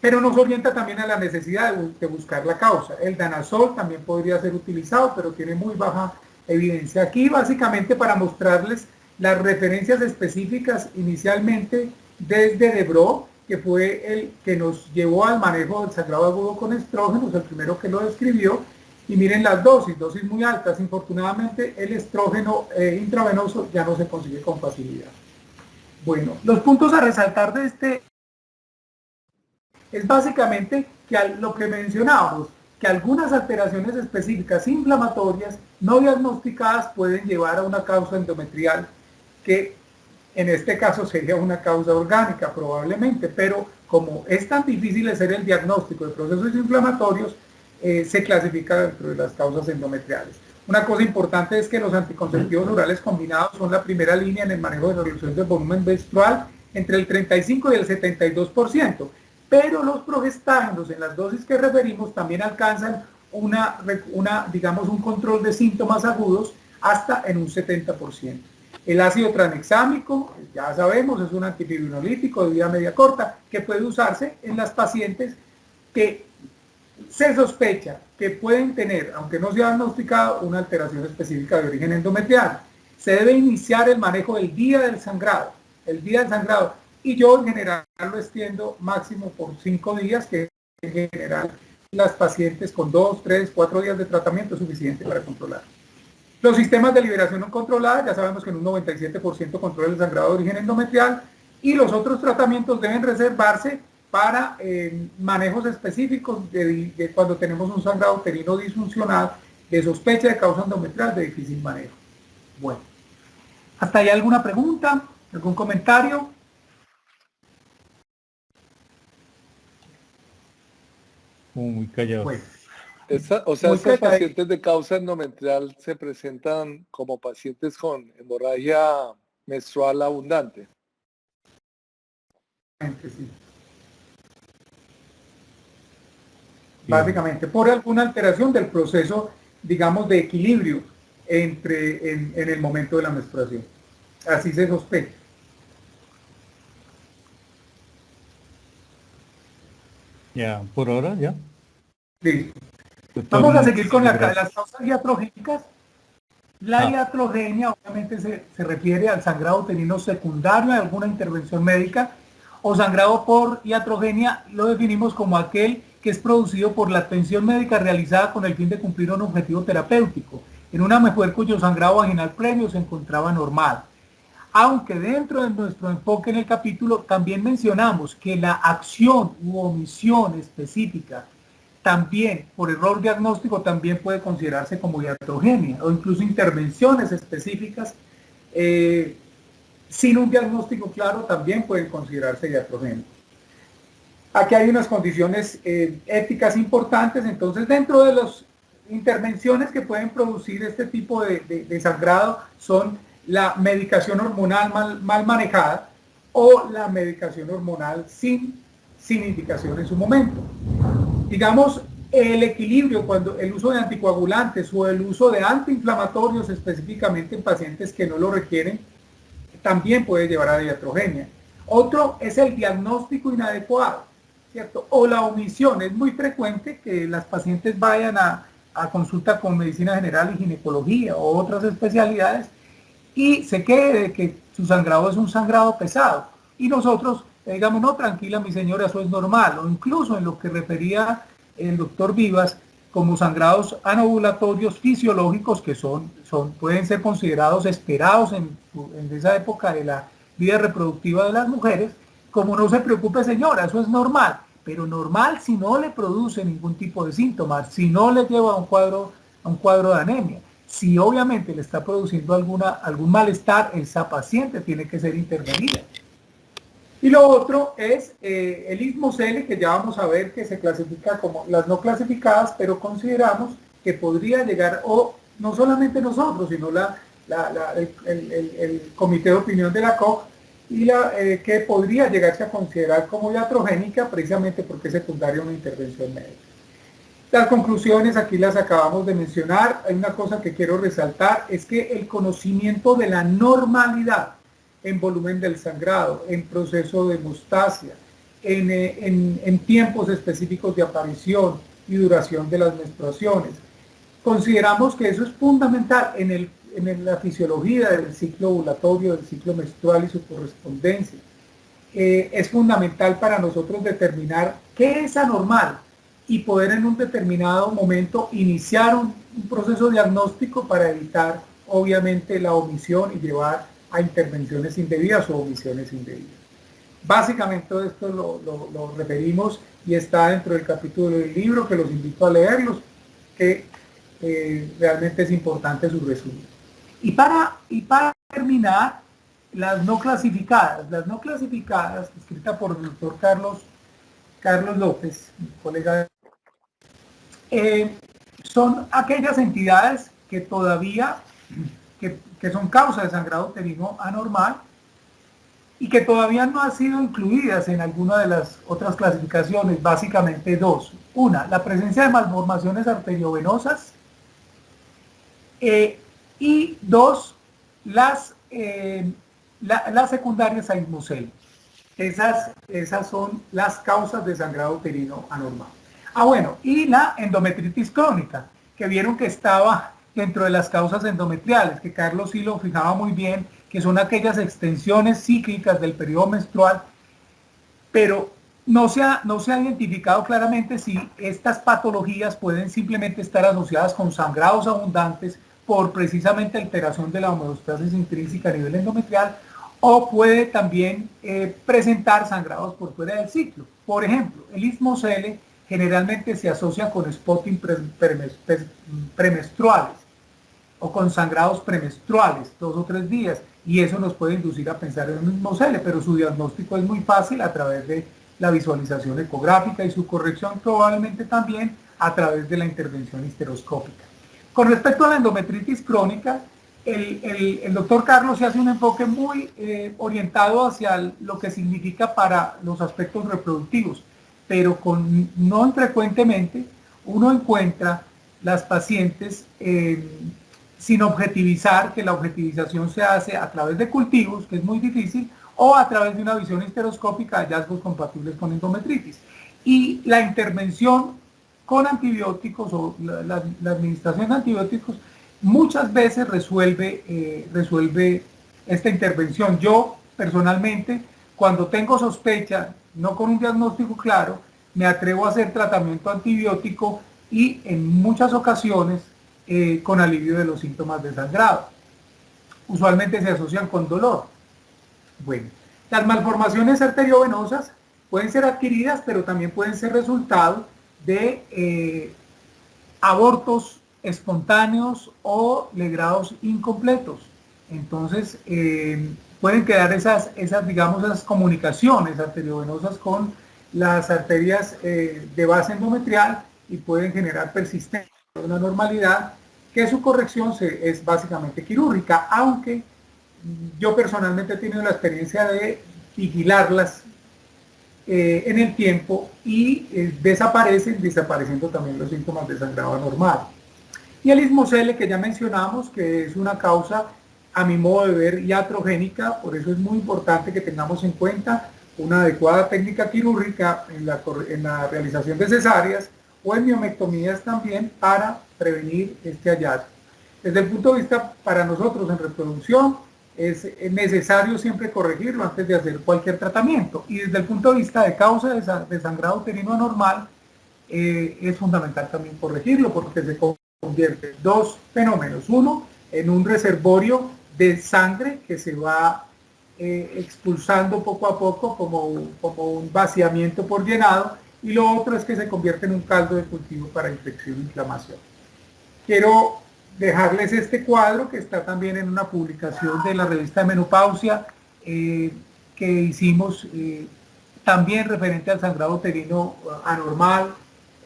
pero nos orienta también a la necesidad de buscar la causa. El danazol también podría ser utilizado, pero tiene muy baja evidencia. Aquí básicamente para mostrarles las referencias específicas inicialmente desde Debró, que fue el que nos llevó al manejo del sangrado agudo con estrógenos, el primero que lo describió, y miren las dosis muy altas. Infortunadamente el estrógeno intravenoso ya no se consigue con facilidad. Bueno, los puntos a resaltar de este es básicamente que lo que mencionábamos, que algunas alteraciones específicas inflamatorias no diagnosticadas pueden llevar a una causa endometrial, que en este caso sería una causa orgánica probablemente, pero como es tan difícil hacer el diagnóstico de procesos inflamatorios, se clasifica dentro de las causas endometriales. Una cosa importante es que los anticonceptivos orales combinados son la primera línea en el manejo de la reducción del volumen menstrual, entre el 35 y el 72%, pero los progestágenos en las dosis que referimos también alcanzan digamos un control de síntomas agudos hasta en un 70%. El ácido tranexámico, ya sabemos, es un antifibrinolítico de vida media corta que puede usarse en las pacientes que se sospecha que pueden tener, aunque no se ha diagnosticado, una alteración específica de origen endometrial. Se debe iniciar el manejo el día del sangrado, y yo en general lo extiendo máximo por 5 días, que en general las pacientes con 2, 3, 4 días de tratamiento es suficiente para controlar. Los sistemas de liberación no controlada, ya sabemos que en un 97% controla el sangrado de origen endometrial, y los otros tratamientos deben reservarse para manejos específicos de cuando tenemos un sangrado uterino disfuncional de sospecha de causa endometrial de difícil manejo. Bueno, ¿hasta ahí alguna pregunta? ¿Algún comentario? Muy callado. Bueno. Estos pacientes de causa endometrial se presentan como pacientes con hemorragia menstrual abundante. Sí. Básicamente por alguna alteración del proceso, digamos, de equilibrio en el momento de la menstruación. Así se sospecha. Ya, por ahora, ya. Sí. Vamos a seguir con las causas iatrogénicas. La iatrogenia obviamente se refiere al sangrado uterino secundario a alguna intervención médica, o sangrado por iatrogenia lo definimos como aquel que es producido por la atención médica realizada con el fin de cumplir un objetivo terapéutico en una mujer cuyo sangrado vaginal previo se encontraba normal. Aunque dentro de nuestro enfoque en el capítulo también mencionamos que la acción u omisión específica también por error diagnóstico también puede considerarse como iatrogenia, o incluso intervenciones específicas sin un diagnóstico claro también pueden considerarse iatrogénicos. Aquí hay unas condiciones éticas importantes, entonces dentro de las intervenciones que pueden producir este tipo de sangrado son la medicación hormonal mal manejada o la medicación hormonal sin indicación en su momento. Digamos, el equilibrio cuando el uso de anticoagulantes o el uso de antiinflamatorios específicamente en pacientes que no lo requieren también puede llevar a iatrogenia. Otro es el diagnóstico inadecuado, ¿cierto? O la omisión. Es muy frecuente que las pacientes vayan a consulta con medicina general y ginecología o otras especialidades y se quede de que su sangrado es un sangrado pesado. Y nosotros digamos, no, tranquila mi señora, eso es normal. O incluso en lo que refería el doctor Vivas, como sangrados anovulatorios fisiológicos que pueden ser considerados esperados en esa época de la vida reproductiva de las mujeres, como no se preocupe señora, eso es normal, pero normal si no le produce ningún tipo de síntomas, si no le lleva a un cuadro de anemia. Si obviamente le está produciendo algún malestar, esa paciente tiene que ser intervenida. Y lo otro es el ISMOCEL, que ya vamos a ver que se clasifica como las no clasificadas, pero consideramos que podría llegar, o no solamente nosotros, sino el Comité de Opinión de la COG, y que podría llegarse a considerar como iatrogénica precisamente porque es secundaria a una intervención médica. Las conclusiones aquí las acabamos de mencionar. Hay una cosa que quiero resaltar, es que el conocimiento de la normalidad en volumen del sangrado, en proceso de hemostasia, en tiempos específicos de aparición y duración de las menstruaciones. Consideramos que eso es fundamental en la fisiología del ciclo ovulatorio, del ciclo menstrual y su correspondencia. Es fundamental para nosotros determinar qué es anormal y poder en un determinado momento iniciar un proceso diagnóstico para evitar obviamente la omisión y llevar a intervenciones indebidas o omisiones indebidas. Básicamente esto lo referimos y está dentro del capítulo del libro, que los invito a leerlos, que realmente es importante su resumen. Y para terminar, las no clasificadas. Las no clasificadas, escrita por el doctor Carlos López, mi colega, son aquellas entidades que todavía que son causa de sangrado uterino anormal y que todavía no han sido incluidas en alguna de las otras clasificaciones, básicamente dos. Una, la presencia de malformaciones arteriovenosas, y dos, las secundarias a ISMOCEL. Esas son las causas de sangrado uterino anormal. Bueno, y la endometritis crónica, que vieron que estaba dentro de las causas endometriales, que Carlos sí lo fijaba muy bien, que son aquellas extensiones cíclicas del periodo menstrual, pero no se ha identificado claramente si estas patologías pueden simplemente estar asociadas con sangrados abundantes por precisamente alteración de la homeostasis intrínseca a nivel endometrial, o puede también presentar sangrados por fuera del ciclo. Por ejemplo, el ISMOCEL generalmente se asocia con spotting premenstruales o con sangrados premenstruales, 2 o 3 días, y eso nos puede inducir a pensar en un ISMOCEL, pero su diagnóstico es muy fácil a través de la visualización ecográfica y su corrección probablemente también a través de la intervención histeroscópica. Con respecto a la endometritis crónica, el doctor Carlos se hace un enfoque muy orientado hacia lo que significa para los aspectos reproductivos, pero no infrecuentemente uno encuentra las pacientes sin objetivizar, que la objetivización se hace a través de cultivos, que es muy difícil, o a través de una visión histeroscópica de hallazgos compatibles con endometritis. Y la intervención con antibióticos o la administración de antibióticos muchas veces resuelve esta intervención. Yo personalmente, cuando tengo sospecha, no con un diagnóstico claro, me atrevo a hacer tratamiento antibiótico y en muchas ocasiones con alivio de los síntomas de sangrado. Usualmente se asocian con dolor. Bueno, las malformaciones arteriovenosas pueden ser adquiridas, pero también pueden ser resultado de abortos espontáneos o legrados incompletos. Entonces, pueden quedar digamos, esas comunicaciones arteriovenosas con las arterias de base endometrial y pueden generar persistencia de una normalidad que su corrección es básicamente quirúrgica, aunque yo personalmente he tenido la experiencia de vigilarlas en el tiempo y desapareciendo también los síntomas de sangrado anormal. Y el ismocele, que ya mencionamos, que es una causa, a mi modo de ver, iatrogénica, por eso es muy importante que tengamos en cuenta una adecuada técnica quirúrgica en la realización de cesáreas o en miomectomías también para prevenir este hallazgo. Desde el punto de vista para nosotros en reproducción, es necesario siempre corregirlo antes de hacer cualquier tratamiento. Y desde el punto de vista de causa de sangrado uterino anormal, es fundamental también corregirlo porque se convierte en dos fenómenos. Uno, en un reservorio de sangre que se va expulsando poco a poco como un vaciamiento por llenado, y lo otro es que se convierte en un caldo de cultivo para infección e inflamación. Quiero dejarles este cuadro que está también en una publicación de la revista de Menopausia que hicimos también referente al sangrado uterino anormal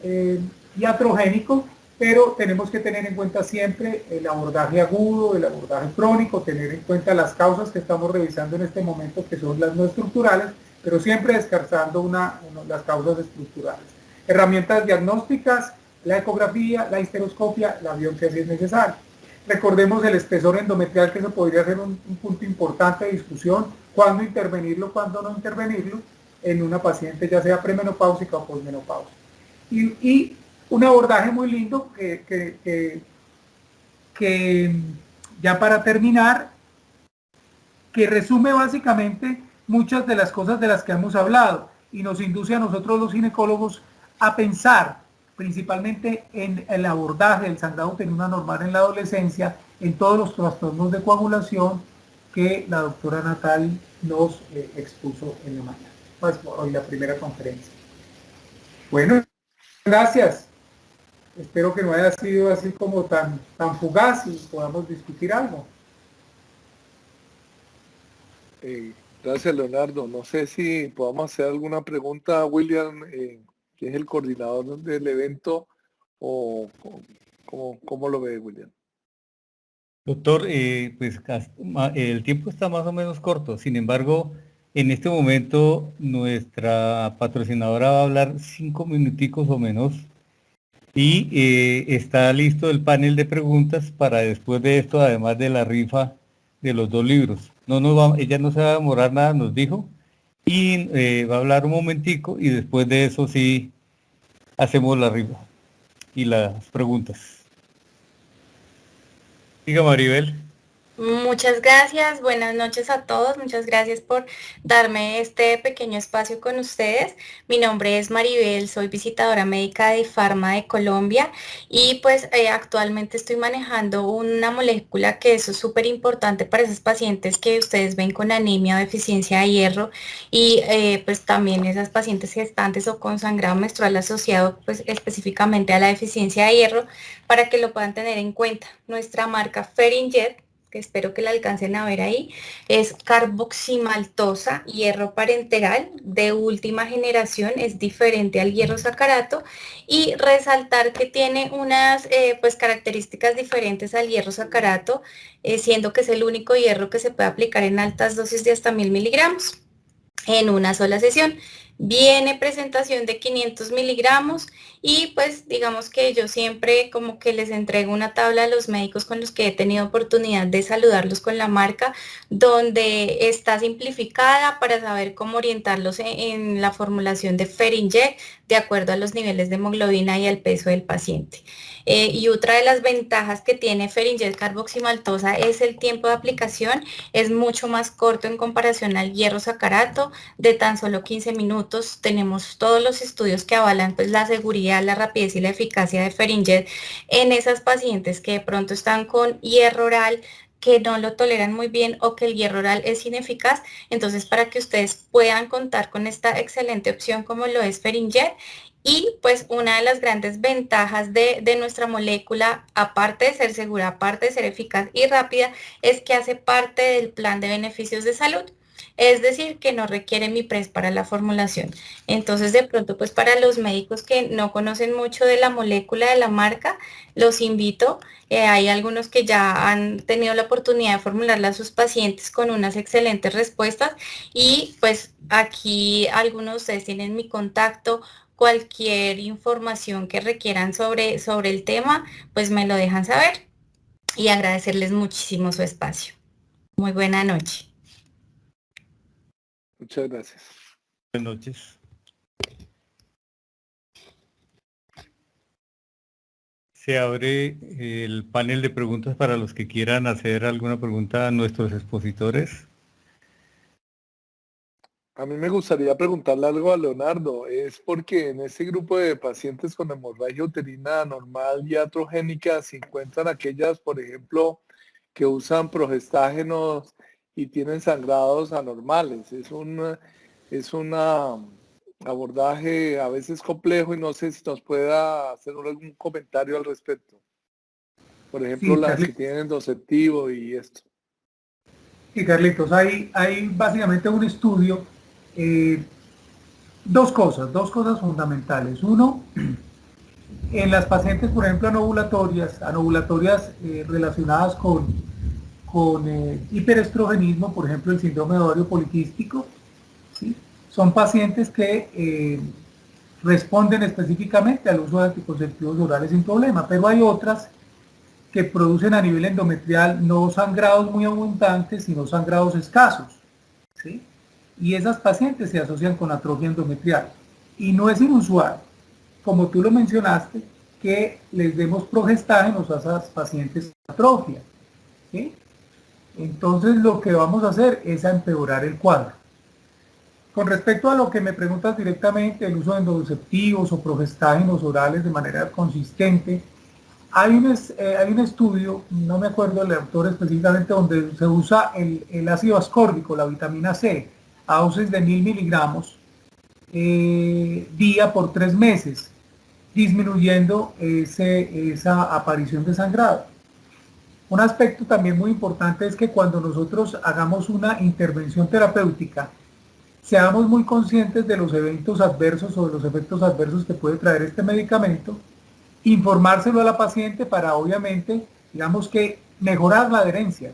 y atrogénico, pero tenemos que tener en cuenta siempre el abordaje agudo, el abordaje crónico, tener en cuenta las causas que estamos revisando en este momento, que son las no estructurales, pero siempre descartando las causas estructurales. Herramientas diagnósticas: la ecografía, la histeroscopia, la biopsia si es necesario. Recordemos el espesor endometrial, que eso podría ser un punto importante de discusión, cuándo intervenirlo, cuándo no intervenirlo, en una paciente ya sea premenopáusica o posmenopáusica. Y un abordaje muy lindo que ya para terminar, que resume básicamente muchas de las cosas de las que hemos hablado y nos induce a nosotros los ginecólogos a pensar principalmente en el abordaje del sangrado uterino anormal en la adolescencia, en todos los trastornos de coagulación que la doctora Natal nos expuso en la mañana. Pues hoy la primera conferencia. Bueno, gracias. Espero que no haya sido así como tan fugaz y podamos discutir algo. Gracias, Leonardo. No sé si podamos hacer alguna pregunta a William, que es el coordinador del evento, o cómo lo ve, William. Doctor, pues el tiempo está más o menos corto. Sin embargo, en este momento nuestra patrocinadora va a hablar 5 minuticos o menos y está listo el panel de preguntas para después de esto, además de la rifa de los 2 libros. Ella no se va a demorar nada, nos dijo, y va a hablar un momentico y después de eso sí hacemos la rifa y las preguntas. Diga, Maribel. Muchas gracias, buenas noches a todos, muchas gracias por darme este pequeño espacio con ustedes. Mi nombre es Maribel, soy visitadora médica de Pharma de Colombia y pues actualmente estoy manejando una molécula que es súper importante para esos pacientes que ustedes ven con anemia o deficiencia de hierro y pues también esas pacientes gestantes o con sangrado menstrual asociado pues específicamente a la deficiencia de hierro, para que lo puedan tener en cuenta. Nuestra marca Ferinject, que espero que la alcancen a ver ahí, es carboximaltosa, hierro parenteral de última generación, es diferente al hierro sacarato, y resaltar que tiene unas pues características diferentes al hierro sacarato, siendo que es el único hierro que se puede aplicar en altas dosis de hasta 1000 miligramos en una sola sesión. Viene presentación de 500 miligramos y pues digamos que yo siempre como que les entrego una tabla a los médicos con los que he tenido oportunidad de saludarlos con la marca, donde está simplificada para saber cómo orientarlos en la formulación de Ferinject de acuerdo a los niveles de hemoglobina y al peso del paciente. Y otra de las ventajas que tiene Ferinject carboximaltosa es el tiempo de aplicación, es mucho más corto en comparación al hierro sacarato, de tan solo 15 minutos. Tenemos todos los estudios que avalan pues la seguridad, la rapidez y la eficacia de Ferinject en esas pacientes que de pronto están con hierro oral, que no lo toleran muy bien o que el hierro oral es ineficaz. Entonces, para que ustedes puedan contar con esta excelente opción como lo es Ferinject, Y pues una de las grandes ventajas de nuestra molécula, aparte de ser segura, aparte de ser eficaz y rápida, es que hace parte del plan de beneficios de salud. Es decir, que no requiere MIPRES para la formulación. Entonces, de pronto, pues para los médicos que no conocen mucho de la molécula de la marca, los invito. Hay algunos que ya han tenido la oportunidad de formularla a sus pacientes con unas excelentes respuestas. Y pues aquí algunos de ustedes tienen mi contacto. Cualquier información que requieran sobre el tema, pues me lo dejan saber. Y agradecerles muchísimo su espacio. Muy buena noche. Muchas gracias. Buenas noches. Se abre el panel de preguntas para los que quieran hacer alguna pregunta a nuestros expositores. A mí me gustaría preguntarle algo a Leonardo. Es porque en este grupo de pacientes con hemorragia uterina anormal y iatrogénica se encuentran aquellas, por ejemplo, que usan progestágenos y tienen sangrados anormales. Es un abordaje a veces complejo y no sé si nos pueda hacer algún comentario al respecto. Por ejemplo, Sí, las que tienen endoceptivo y esto. Sí, Carlitos, hay básicamente un estudio, dos cosas fundamentales. Uno, en las pacientes, por ejemplo, anovulatorias relacionadas con hiperestrogenismo, por ejemplo, el síndrome de ovario poliquístico, ¿sí? Son pacientes que responden específicamente al uso de anticonceptivos orales sin problema, pero hay otras que producen a nivel endometrial no sangrados muy abundantes, sino sangrados escasos, ¿sí? Y esas pacientes se asocian con atrofia endometrial. Y no es inusual, como tú lo mencionaste, que les demos progestágenos a esas pacientes con atrofia, ¿sí? Entonces lo que vamos a hacer es a empeorar el cuadro. Con respecto a lo que me preguntas directamente, el uso de endoconceptivos o progestágenos orales de manera consistente, hay un estudio, no me acuerdo el autor específicamente, donde se usa el ácido ascórbico, la vitamina C, a dosis de 1000 miligramos día por 3 meses, disminuyendo esa aparición de sangrado. Un aspecto también muy importante es que cuando nosotros hagamos una intervención terapéutica, seamos muy conscientes de los eventos adversos o de los efectos adversos que puede traer este medicamento, informárselo a la paciente para obviamente, digamos que mejorar la adherencia,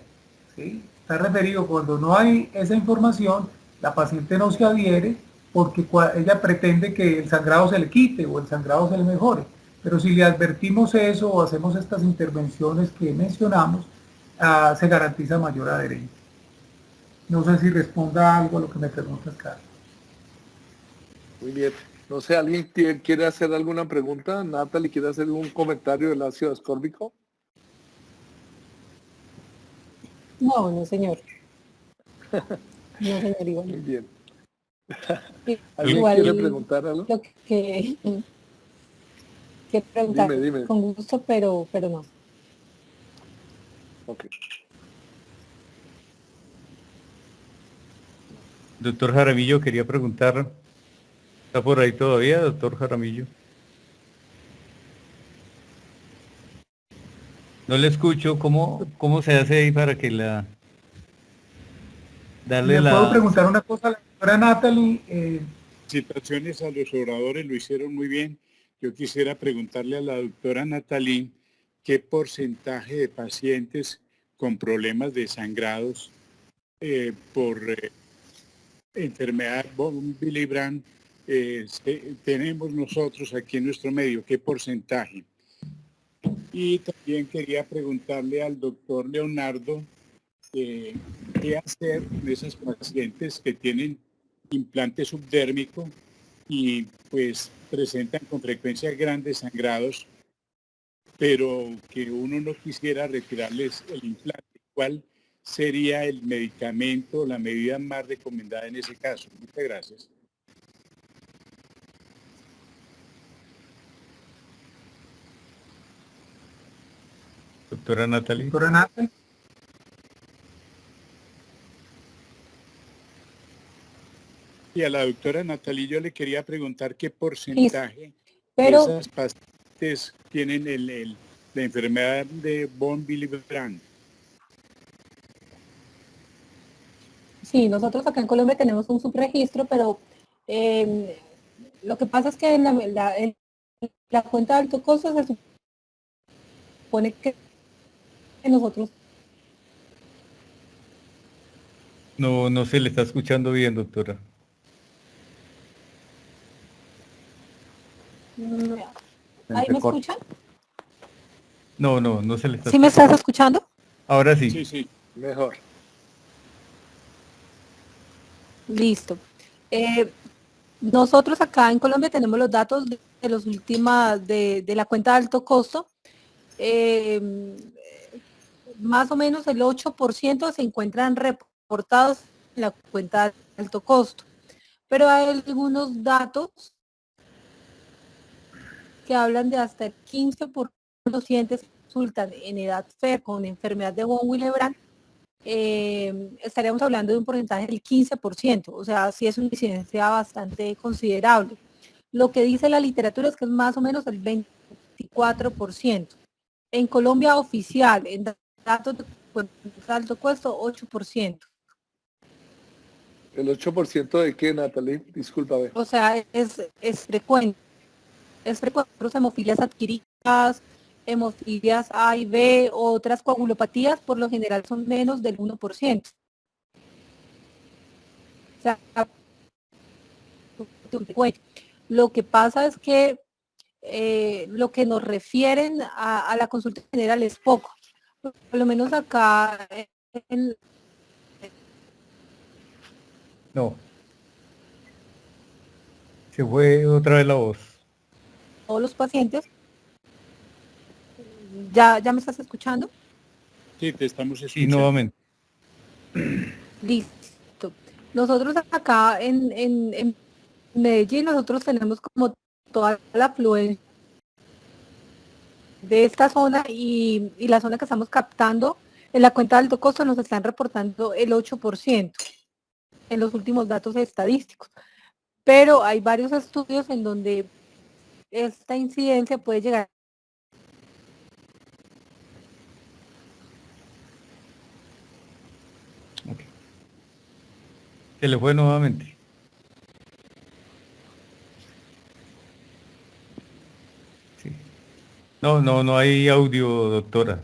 ¿sí? Está referido cuando no hay esa información, la paciente no se adhiere porque ella pretende que el sangrado se le quite o el sangrado se le mejore. Pero si le advertimos eso o hacemos estas intervenciones que mencionamos, se garantiza mayor adherencia. No sé si responda algo a lo que me preguntas, Carlos. Muy bien. No sé, ¿alguien quiere hacer alguna pregunta? Natalie, ¿quiere hacer un comentario del ácido ascórbico? No, señor. No, señor, igual. Muy bien. ¿Alguien quiere preguntar algo? Lo que preguntar, Dime. con gusto, pero no. Ok. Doctor Jaramillo, quería preguntar, ¿está por ahí todavía, doctor Jaramillo? No le escucho. ¿Cómo se hace ahí para que darle ¿Le puedo preguntar una cosa a la doctora Natalie? Felicitaciones a los oradores, lo hicieron muy bien. Yo quisiera preguntarle a la doctora Natalie qué porcentaje de pacientes con problemas de sangrados por enfermedad von Willebrand tenemos nosotros aquí en nuestro medio, qué porcentaje. Y también quería preguntarle al doctor Leonardo qué hacer con esas pacientes que tienen implante subdérmico y pues presentan con frecuencia grandes sangrados, pero que uno no quisiera retirarles el implante. ¿Cuál sería el medicamento, la medida más recomendada en ese caso? Muchas gracias. Doctora Natalie. Doctora Natalie. Y a la doctora Natalie yo le quería preguntar qué porcentaje pero, de esas pacientes tienen la enfermedad de von Willebrand. sí, nosotros acá en Colombia tenemos un subregistro, pero lo que pasa es que en la cuenta de alto costo se supone que nosotros... No se le está escuchando bien, doctora. ¿Ahí me escuchan? No se le está ¿Sí me estás escuchando? Ahora sí. Sí, sí. Mejor. Listo. Nosotros acá en Colombia tenemos los datos de los últimas, de la cuenta de alto costo. Más o menos el 8% se encuentran reportados en la cuenta de alto costo. Pero hay algunos datos que hablan de hasta el 15% de los pacientes que resultan en edad fértil con enfermedad de von Willebrand. Estaríamos hablando de un porcentaje del 15%, o sea, sí es una incidencia bastante considerable. Lo que dice la literatura es que es más o menos el 24%. En Colombia oficial, en datos de alto costo, 8%. ¿El 8% de qué, Natalie? Discúlpame. O sea, es frecuente. Es frecuente las hemofilias adquiridas, hemofilias A y B, otras coagulopatías, por lo general son menos del 1%. O sea, lo que pasa es que lo que nos refieren a la consulta general es poco. Por lo menos acá No. Se fue otra vez la voz. todos los pacientes. ¿Ya me estás escuchando? Sí, te estamos escuchando. Sí, nuevamente. Listo. Nosotros acá en Medellín, nosotros tenemos como toda la afluencia de esta zona y la zona que estamos captando en la cuenta de alto costo nos están reportando el 8% en los últimos datos estadísticos. Pero hay varios estudios en donde esta incidencia puede llegar. Okay. Se le fue nuevamente. Sí. No hay audio, doctora.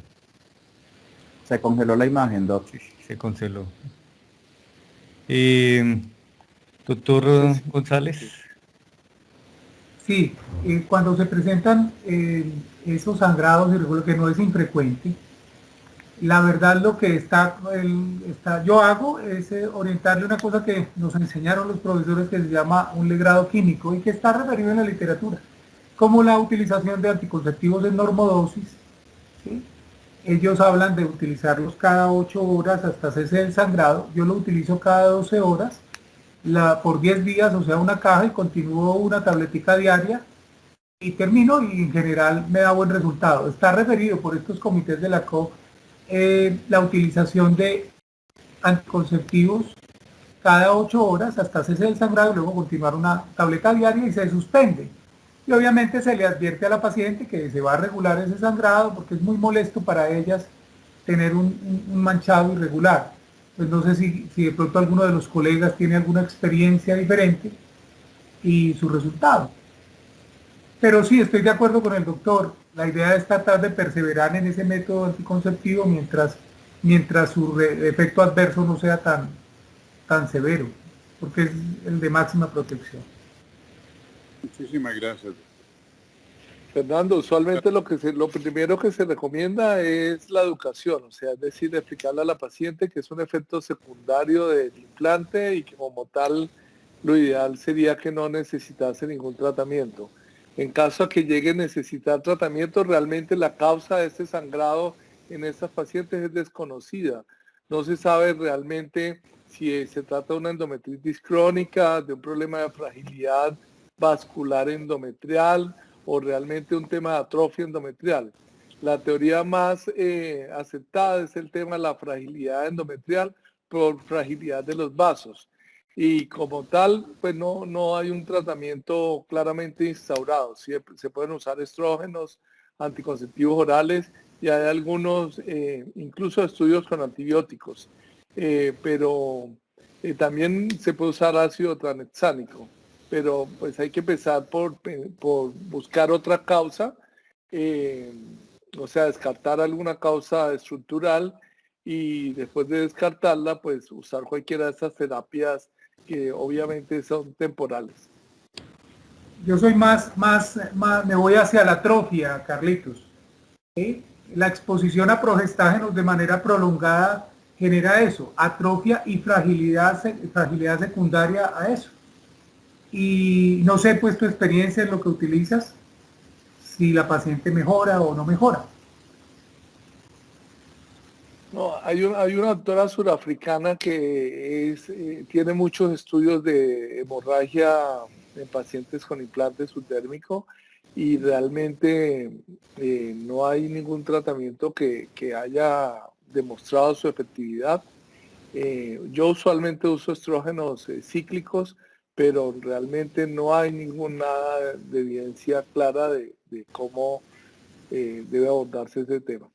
Se congeló la imagen, doc. Sí, se canceló. Doctor González. Sí, cuando se presentan esos sangrados irregulares, que no es infrecuente, la verdad lo que yo hago es orientarle una cosa que nos enseñaron los profesores que se llama un legrado químico y que está referido en la literatura, como la utilización de anticonceptivos en normodosis. ¿Sí? Ellos hablan de utilizarlos cada 8 horas hasta cese el sangrado. Yo lo utilizo cada 12 horas, por 10 días, o sea, una caja, y continúo una tabletica diaria y termino, y en general me da buen resultado. Está referido por estos comités de la COP la utilización de anticonceptivos cada 8 horas hasta cese del sangrado y luego continuar una tableta diaria y se suspende. Y obviamente se le advierte a la paciente que se va a regular ese sangrado porque es muy molesto para ellas tener un manchado irregular. Pues no sé si de pronto alguno de los colegas tiene alguna experiencia diferente y su resultado. Pero sí, estoy de acuerdo con el doctor. La idea es tratar de perseverar en ese método anticonceptivo mientras su efecto adverso no sea tan severo, porque es el de máxima protección. Muchísimas gracias. Fernando, usualmente lo primero que se recomienda es la educación, o sea, es decir, explicarle a la paciente que es un efecto secundario del implante y que como tal lo ideal sería que no necesitase ningún tratamiento. En caso de que llegue a necesitar tratamiento, realmente la causa de este sangrado en estas pacientes es desconocida. No se sabe realmente si se trata de una endometritis crónica, de un problema de fragilidad vascular endometrial o realmente un tema de atrofia endometrial. La teoría más aceptada es el tema de la fragilidad endometrial por fragilidad de los vasos. y como tal, pues no hay un tratamiento claramente instaurado. Sí, se pueden usar estrógenos, anticonceptivos orales y hay algunos, incluso estudios con antibióticos, pero también se puede usar ácido tranexámico, pero pues hay que empezar por buscar otra causa, o sea, descartar alguna causa estructural y después de descartarla, pues usar cualquiera de estas terapias que obviamente son temporales. Yo soy más me voy hacia la atrofia, Carlitos. ¿Sí? La exposición a progestágenos de manera prolongada genera eso, atrofia y fragilidad secundaria a eso. Y no sé, pues tu experiencia en lo que utilizas, si la paciente mejora o no mejora. No, hay una doctora surafricana que tiene muchos estudios de hemorragia en pacientes con implante subdérmico y realmente no hay ningún tratamiento que haya demostrado su efectividad. Yo usualmente uso estrógenos cíclicos, pero realmente no hay ninguna de evidencia clara de cómo debe abordarse ese tema.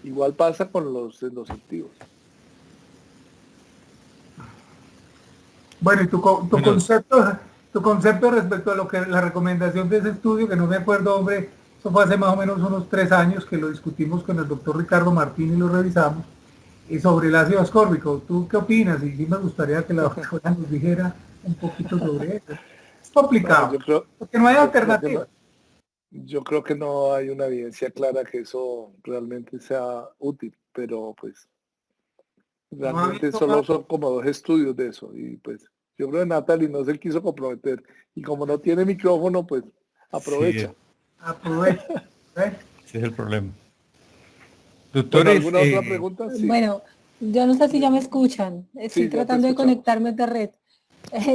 Igual pasa con los activos. Bueno, y tu concepto respecto a lo que la recomendación de ese estudio, que no me acuerdo, hombre, eso fue hace más o menos unos 3 años que lo discutimos con el doctor Ricardo Martín y lo revisamos, y sobre el ácido ascórbico. ¿Tú qué opinas? Y sí me gustaría que la doctora nos dijera un poquito sobre eso. Es complicado, porque no hay alternativa. Yo creo que no hay una evidencia clara que eso realmente sea útil, pero pues realmente solo son como 2 estudios de eso y pues yo creo que Natalie no se quiso comprometer y como no tiene micrófono pues aprovecha. Sí, aprovecha. Ese es el problema. Doctores, ¿alguna otra pregunta? Sí. Bueno, yo no sé si ya me escuchan, estoy tratando de conectarme de red.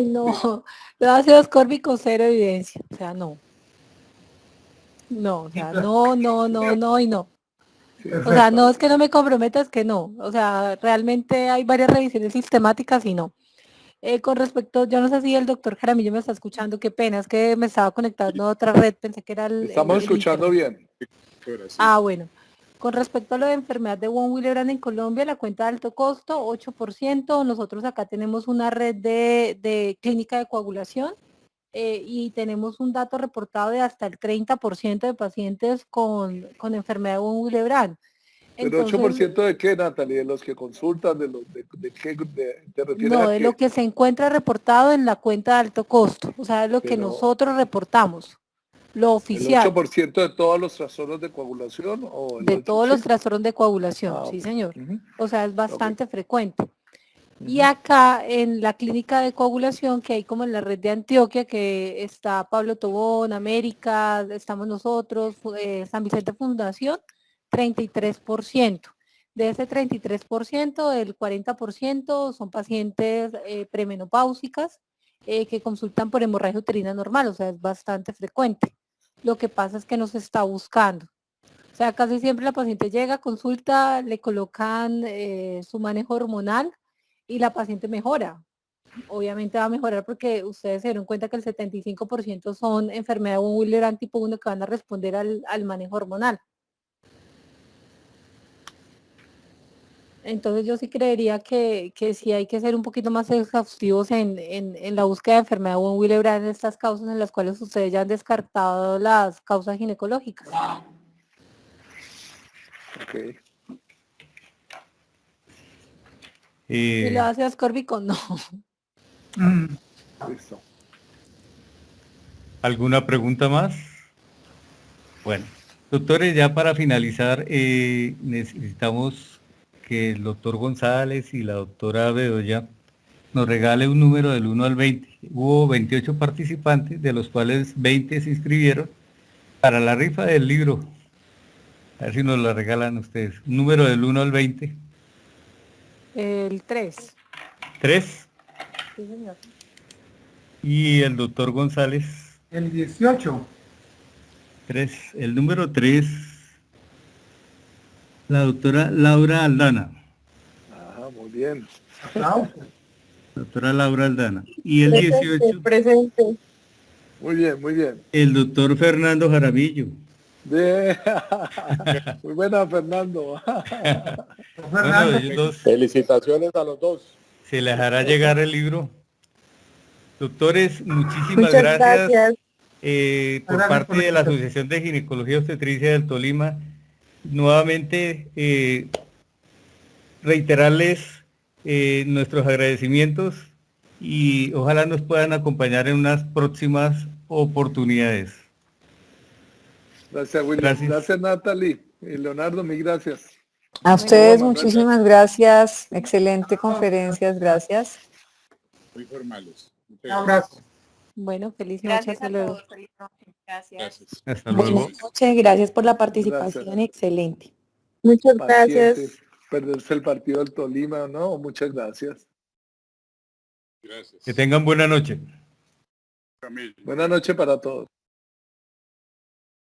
No, los ácidos ascórbicos cero evidencia, o sea, no. No, o sea, no y no. O sea, no es que no me comprometa, es que no. O sea, realmente hay varias revisiones sistemáticas y no. Con respecto, yo no sé si el doctor Jaramillo me está escuchando, qué pena, es que me estaba conectando a otra red, pensé que era el... Estamos escuchando bien. Ah, bueno. Con respecto a lo de enfermedad de von Willebrand en Colombia, la cuenta de alto costo, 8%. Nosotros acá tenemos una red de clínica de coagulación. Y tenemos un dato reportado de hasta el 30% de pacientes con enfermedad de von Willebrand. ¿Pero 8% de qué, Natalie? ¿De los que consultan? ¿De qué te refieres? No, de lo que se encuentra reportado en la cuenta de alto costo, o sea, de lo que nosotros reportamos, lo oficial. ¿El 8% de todos los trastornos de coagulación? O de todos los trastornos de coagulación, sí señor. O sea, es bastante frecuente. Y acá en la clínica de coagulación que hay como en la red de Antioquia, que está Pablo Tobón, América, estamos nosotros, San Vicente Fundación, 33%. De ese 33%, el 40% son pacientes premenopáusicas que consultan por hemorragia uterina normal, o sea, es bastante frecuente. Lo que pasa es que no se está buscando. O sea, casi siempre la paciente llega, consulta, le colocan su manejo hormonal, y la paciente mejora. Obviamente va a mejorar porque ustedes se dieron cuenta que el 75% son enfermedad de von Willebrand tipo 1 que van a responder al manejo hormonal. Entonces yo sí creería que sí hay que ser un poquito más exhaustivos en la búsqueda de enfermedad de von Willebrand en estas causas en las cuales ustedes ya han descartado las causas ginecológicas. Okay. ¿Y lo hace ascórbico? No. Listo. ¿Alguna pregunta más? Bueno, doctores, ya para finalizar, necesitamos que el doctor González y la doctora Bedoya nos regale un número del 1 al 20. Hubo 28 participantes, de los cuales 20 se inscribieron para la rifa del libro. A ver si nos la regalan ustedes. Un número del 1 al 20. El 3. ¿3? Sí, señor. Y el doctor González. El 18. 3. El número 3. La doctora Laura Aldana. Ah, muy bien. Doctora Laura Aldana. Y el 18. Presente. Muy bien, muy bien. El doctor Fernando Jaramillo. Muy buena, Fernando. Bueno, ellos dos, Felicitaciones a los dos. se les hará llegar el libro. Doctores, muchísimas gracias. Por parte de la Asociación de Ginecología y Obstetricia del Tolima, nuevamente reiterarles nuestros agradecimientos y ojalá nos puedan acompañar en unas próximas oportunidades. Gracias, William. Gracias, Natalie. Y Leonardo, mil gracias. A ustedes muchísimas gracias. Excelente conferencias, gracias. Muy formales. Un abrazo. Bueno, feliz noche. Gracias Hasta a luego. todos. Feliz noche. Gracias. Hasta luego. Buenas noches, gracias por la participación, Gracias. excelente. Muchas Paciente. gracias. Perderse el partido del Tolima, ¿no? Muchas gracias. Gracias. Que tengan buena noche. Camilo. Buenas noches para todos.